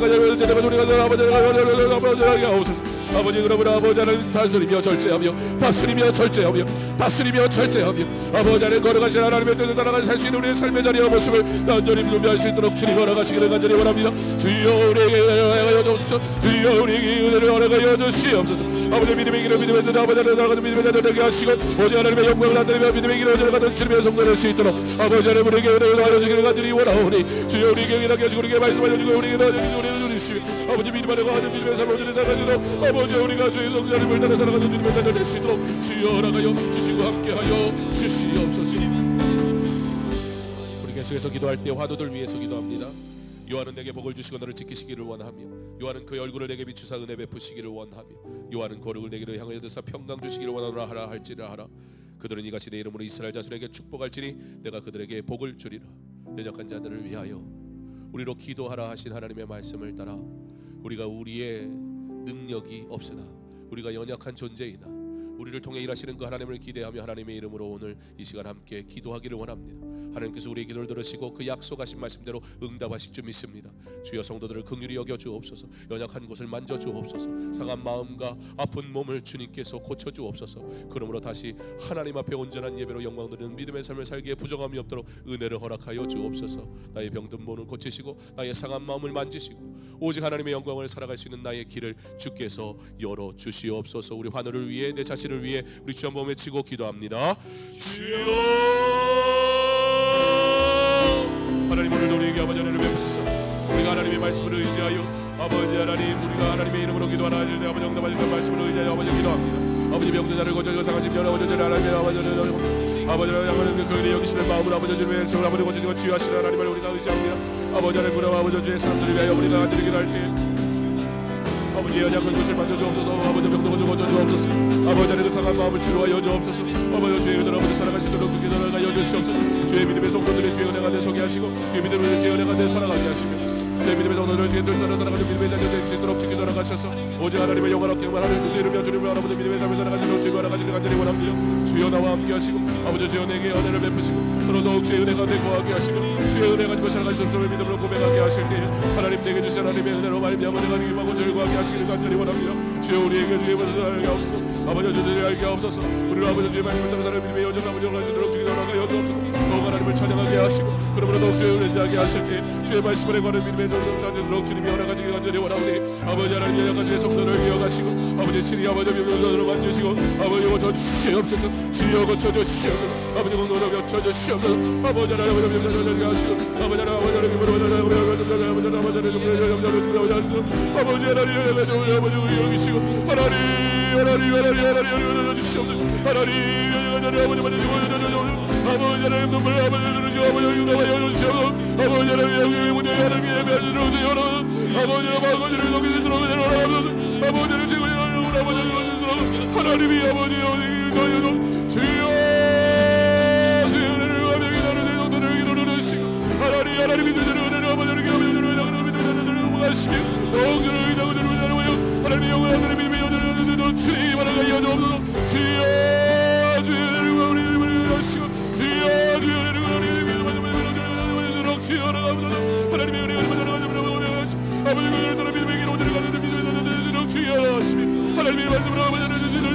아버지하게 하옵소서. 아버지, 그러므로 아버지 하나님 다스리며 절제하며 다스리며 절제하며 다스리며 절제하며 아버지 하나님 거룩하신 하나님의 뜻을 따라가 살 수 있는 우리의 삶의 자리와 모습을 간절히 준비할 수 있도록 주님 허락하시기를 간절히 원합니다. 주여 우리에게 허락하여 주옵소서. 주여 우리에게 은혜를 허락하여 주시옵소서. 아버지, 믿음의 길을 믿음의 뜻 아버지 하나님 나아가는 믿음의 자녀 되게 하시고 오직 하나님의 영광을 나타내며 믿음의 길을 나아가는 주님의 성도 될 수 있도록 아버지 하나님 우리에게 은혜를 하여 주시기를 간절히 원하오니 주여 우리에게 일하게 하시고 우리에게 말씀하여 주시고 우리에게 나아가는 우리를 주시고 아버지, 믿음 안에 거하는 믿음의 삶을 오늘의 살아가시도록 아버지 우리가 주의 성자님을 따라 살아가는 주님의 자녀 될 수 있도록 주여 허락하여 주시고 함께하여 주시옵소서. 우리 계속해서 기도할 때 화도들 위해서 기도합니다. 요한은 내게 복을 주시고 너를 지키시기를 원하며 요한은 그의 얼굴을 내게 비추사 은혜 베푸시기를 원하며 요한은 거룩을 내게로 향하여 드사 평강 주시기를 원하노라 하라 할지라 하라. 그들은 이같이 내 이름으로 이스라엘 자손에게 축복할지니 내가 그들에게 복을 주리라. 연약한 자들을 위하여 우리로 기도하라 하신 하나님의 말씀을 따라 우리가 우리의 능력이 없으나 우리가 연약한 존재이나 우리를 통해 일하시는 그 하나님을 기대하며 하나님의 이름으로 오늘 이 시간 함께 기도하기를 원합니다. 하나님께서 우리의 기도를 들으시고 그 약속하신 말씀대로 응답하실 줄 믿습니다. 주여 성도들을 긍휼히 여겨 주옵소서. 연약한 곳을 만져 주옵소서. 상한 마음과 아픈 몸을 주님께서 고쳐 주옵소서. 그러므로 다시 하나님 앞에 온전한 예배로 영광 드리는 믿음의 삶을 살기에 부정함이 없도록 은혜를 허락하여 주옵소서. 나의 병든 몸을 고치시고 나의 상한 마음을 만지시고 오직 하나님의 영광을 살아갈 수 있는 나의 길을 주께서 열어 주시옵소서. 우리 환우를 위해 내 자신을 위해 우리 주 한번 외치고 기도합니다. 주여, 하나님 오늘도 우리에게 아버지 하나님을 베푸소서. 우리가 하나님의 말씀을 의지하여 아버지 하나님 우리가 하나님의 이름으로 기도하라 하실 때 아버지 응답하실 그 말씀을 의지하여 아버지 기도합니다. 아버지 병든 자를 고쳐주고 상하신 여러 아버지 하나님의 아버지 하나님 그 은혜 여기시는 마음으로 아버지 주님의 백성을 아버지 고쳐주고 치유하시는 하나님을 우리가 의지합니다. 아버지 하나님 그럼 아버지 주의 사람들을 위하여 우리가 간절히 기도할 때 아버지 연약한 것을 만져주옵소서. 아버지 병도 고쳐주옵소서. 아버지 하나님 그 상한 마음을 치료하여 주옵소서. 아버지 주의 은혜로 아버지 살아가시도록 주께서 허락하여 주시옵소서. 주의 믿음의 성도들이 주의 은혜가 내 속에 하시고 주의 믿음의 주의 은혜가 내 살아가게 하시며 주의 믿음의 성도들을 주의 뜻 따라 살아가는 믿음의 자녀 될 수 있도록 주께서 허락하셔서 오직 하나님의 영광 얻기만 하는 뜻을 이루며 주님을 알아보는 믿음의 삶을 살아가시도록 주의 허락하시기를 간절히 원합니다. 주여 나와 함께 하시고 아버지 주여 내게 은혜를 베푸시고 더러 더욱 주의 은혜가 내 거하게 하시고 주의 은혜 가지고 살아갈 수 없음을 믿음으로 고백하게 하실 때에 하나님 내게 주신 하나님의 은혜로 말미암아 내가 기뻐하고 즐거워하게 하시기를 간절히 원합니다. 주여 우리에게 주의 말씀을 알게 하옵소서. 아버지 주들이 알게 하옵소서. 우리를 아버지 주의 말씀을 따라 사는 믿음의 여정 아버지 허락하시도록 주께서 허락하여 주옵소서. 더욱 하나님을 찬양하게 하시고 그러므로 더욱 주의 은혜를 하게 하실 때에 주의 말씀을 관한 믿음의 정성까지 주님이 허락하시기 간절히 원하오니 아버지 하나님 연약한 주의 성도를 이어가시고 아버지 친히 아버지 명령전으로 만지시고 아버지 고쳐주시옵소서. 주여 고쳐주시옵소서. 아버지 공동으로 고쳐주시옵소서. 아버지 하나님 명령전을 하시고 아버지 하나님 아버지 하나님 아버지 하나님 아버지 우리 여기시고 하나님 주시옵소서. 하나님 아버지 만지시고 아버지 하나님 눈물 아버지 들으시고 아버지 유다와 여주시옵소서 아버지 하나님 영광의 문제 하나님의 별지를 주시옵소서 아버지 하나님 아버지를 넘기시 들어오시옵소서 아버지 하나님 지금 아버지 하나님이 아버지 너희도 주여 주여 아버지 하나님 너를 기도하시고 하나님이 주시는 아버지를 하나님이 영원한 하나님이 믿어주는 주님 하나가 이어주옵소서 주여 주여 우리를 하시고 주여 주여 우리를 믿어주는 주여 하나님이 우리를 아버지 우리를 믿음의 길로 들어가는 주여 하시며 하나님의 말씀으로 아버지를 주시는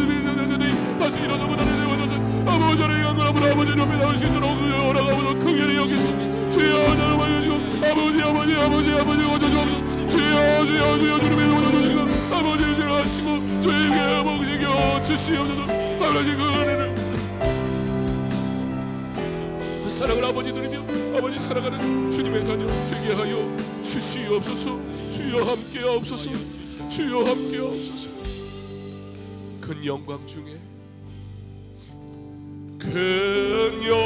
다시 일어서고 다시 세워져서 아버지를 영원함으로 아버지 높이 나오시도록 허락하고 긍휼히 여기서 주여 나를 알려주고 아버지 어쩌주옵소서 주여 주님의 오셔주시고 아버지 지나가시고 주님께 아버지 겨주시옵소서 아버지 그 은혜를 사랑을 아버지 누리며 아버지 사랑하는 주님의 자녀 되게 하여 주시옵소서 주여 함께하옵소서 주여 함께하옵소서 큰 영광 중에 큰 영광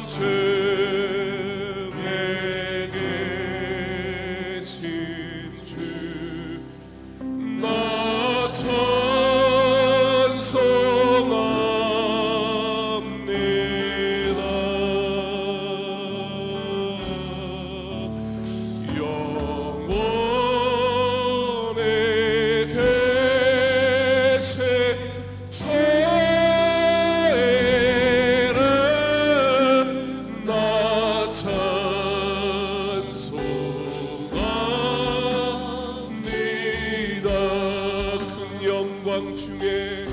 중에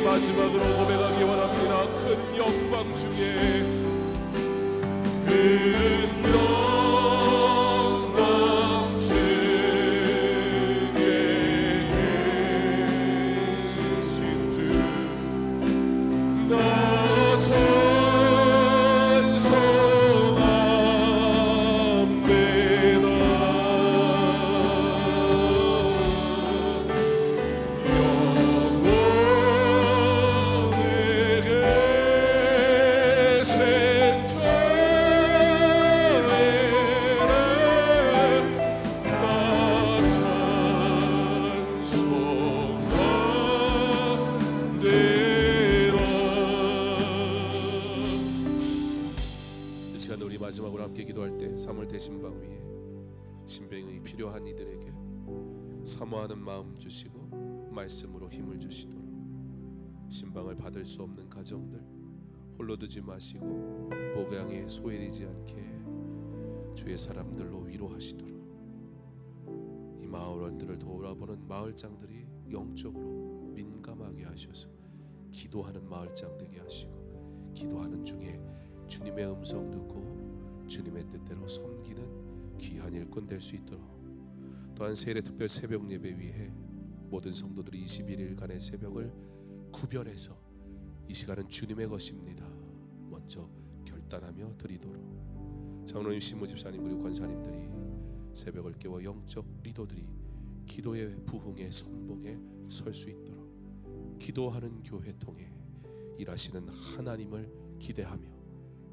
마지막으로 고백하기 원합니다. 큰 영광 중에 큰 영광 중에 계신 주 나 찬송합니다. 우리 마지막으로 함께 기도할 때 사물 대신방 위에 신병이 필요한 이들에게 사모하는 마음 주시고 말씀으로 힘을 주시도록 신방을 받을 수 없는 가정들 홀로 두지 마시고 목양에 소외되지 않게 주의 사람들로 위로하시도록 이 마을원들을 돌아보는 마을장들이 영적으로 민감하게 하셔서 기도하는 마을장 되게 하시고 기도하는 중에 주님의 음성 듣고 주님의 뜻대로 섬기는 귀한 일꾼 될 수 있도록 또한 세례 특별 새벽 예배 위해 모든 성도들이 21일간의 새벽을 구별해서 이 시간은 주님의 것입니다. 먼저 결단하며 드리도록 장로님, 신무집사님 그리고 권사님들이 새벽을 깨워 영적 리더들이 기도의 부흥의 선봉에 설 수 있도록 기도하는 교회 통해 일하시는 하나님을 기대하며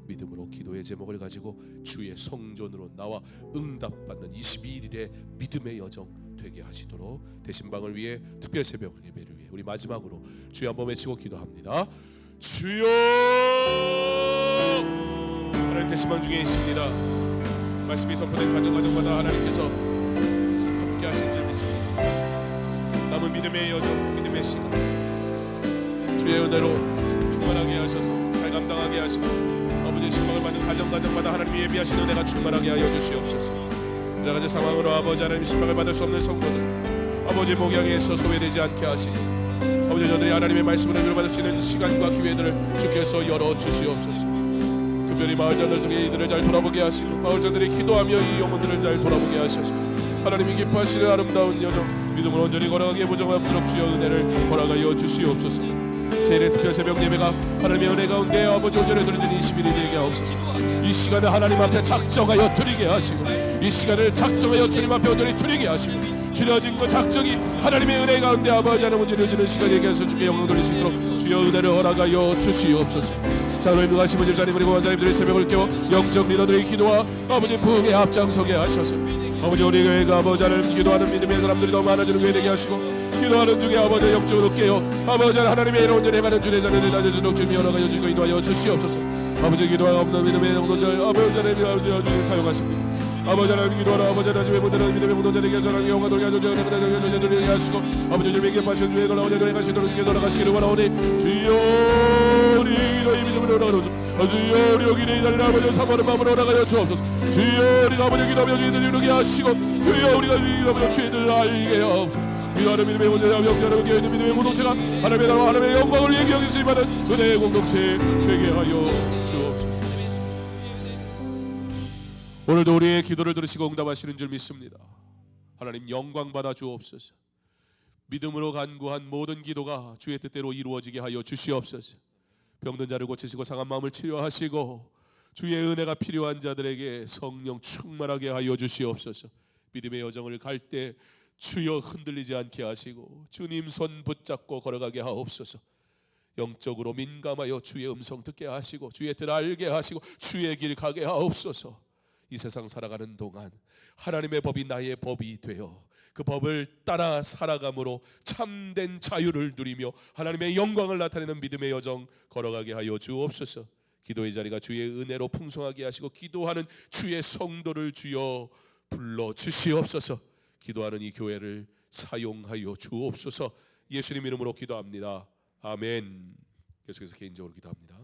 믿음으로 기도의 제목을 가지고 주의 성전으로 나와 응답받는 22일의 믿음의 여정 되게 하시도록 대신방을 위해 특별 새벽 예배를 위해 우리 마지막으로 주여 한번 외치고 기도합니다. 주여! 하나님 대신방 중에 있습니다. 말씀이 선포된 가정마다 하나님께서 함께 하신 줄 믿습니다. 남은 믿음의 여정, 믿음의 시간 주의 은혜로 충만하게 하셔서 은혜 감당하게 하시고 아버지의 신방을 받는 가정마다 하나님 예비하시는 은혜가 충만하게 하여 주시옵소서. 여러 가지 상황으로 아버지 하나님 신방을 받을 수 없는 성도들 아버지 목양에서 소외되지 않게 하시고 아버지 저들이 하나님의 말씀을 위로받을 수 있는 시간과 기회들을 주께서 열어주시옵소서. 특별히 마을자들이 이들을 잘 돌아보게 하시고 마을자들이 기도하며 이 영혼들을 잘 돌아보게 하셔서 하나님이 기뻐하시는 아름다운 여정 믿음으로 온전히 걸어가기에 무정함도록 주여 은혜를 허락하여 주시옵소서. 세일의 특별 새벽 예배가 하나님의 은혜 가운데 아버지 온전히 드려진 21일이 되게 하옵소서. 이 시간을 하나님 앞에 작정하여 드리게 하시고 이 시간을 작정하여 주님 앞에 온전히 드리게 하시고 드려진 그 작정이 하나님의 은혜 가운데 아버지 하나님 드려지는 시간에 계속 주께 영광 돌리시도록 주여 은혜를 허락하여 주시옵소서. 자, 오늘 응하시는 집사님 그리고 원장님들의 새벽을 깨워 영적 리더들의 기도와 아버지 부흥에 앞장서게 하셔서 아버지 우리 교회가 아버지 하나님 기도하는 믿음의 사람들이 더 많아지는 교회 되게 하시고 기도하는 중에 아버지 영적으로 깨어 아버지 하나님의 이런 온전히 많은 주의 자녀를 낮아주도록 주님 허락하여 주시고 인도하여 주시옵소서. 아버지 기도와 없는 믿음의 공동체 아버지 하나님 아버지 사용하십니다. 아버지 하나님 기도하라 아버지 하나님의 모든 믿음의 공동체 되게 하소서. 영광 돌게 하소서. 되게 하시고 아버지 주님의 기뻐하시는 주의 걸어 오늘 가시도록 주께 돌아가시기를 원하오니 주여 우리 기도의 믿음으로 올라가소서. 주여 우리 여기 내 자리를 아버지 사모하는 마음으로 올라가여 주옵소서. 주여 우리가 아버지 기도하며 주의들 이루게 하시고 주여 우리가 기도하며 주의들 알게 하옵소서. 기도하는 믿음의 공동체 영접하는 교회 있는 믿음의 공동체가 하나님의 나라와 하나님의 영광을 위해 여기서 받은 은혜의 공동체 되게 하여 주옵소서. 오늘도 우리의 기도를 들으시고 응답하시는 줄 믿습니다. 하나님 영광 받아 주옵소서. 믿음으로 간구한 모든 기도가 주의 뜻대로 이루어지게 하여 주시옵소서. 병든 자를 고치시고 상한 마음을 치료하시고 주의 은혜가 필요한 자들에게 성령 충만하게 하여 주시옵소서. 믿음의 여정을 갈 때 주여 흔들리지 않게 하시고 주님 손 붙잡고 걸어가게 하옵소서. 영적으로 민감하여 주의 음성 듣게 하시고 주의 뜻 알게 하시고 주의 길 가게 하옵소서. 이 세상 살아가는 동안 하나님의 법이 나의 법이 되어 그 법을 따라 살아감으로 참된 자유를 누리며 하나님의 영광을 나타내는 믿음의 여정 걸어가게 하여 주옵소서. 기도의 자리가 주의 은혜로 풍성하게 하시고 기도하는 주의 성도를 주여 불러 주시옵소서. 기도하는 이 교회를 사용하여 주옵소서. 예수님 이름으로 기도합니다. 아멘. 계속해서 개인적으로 기도합니다.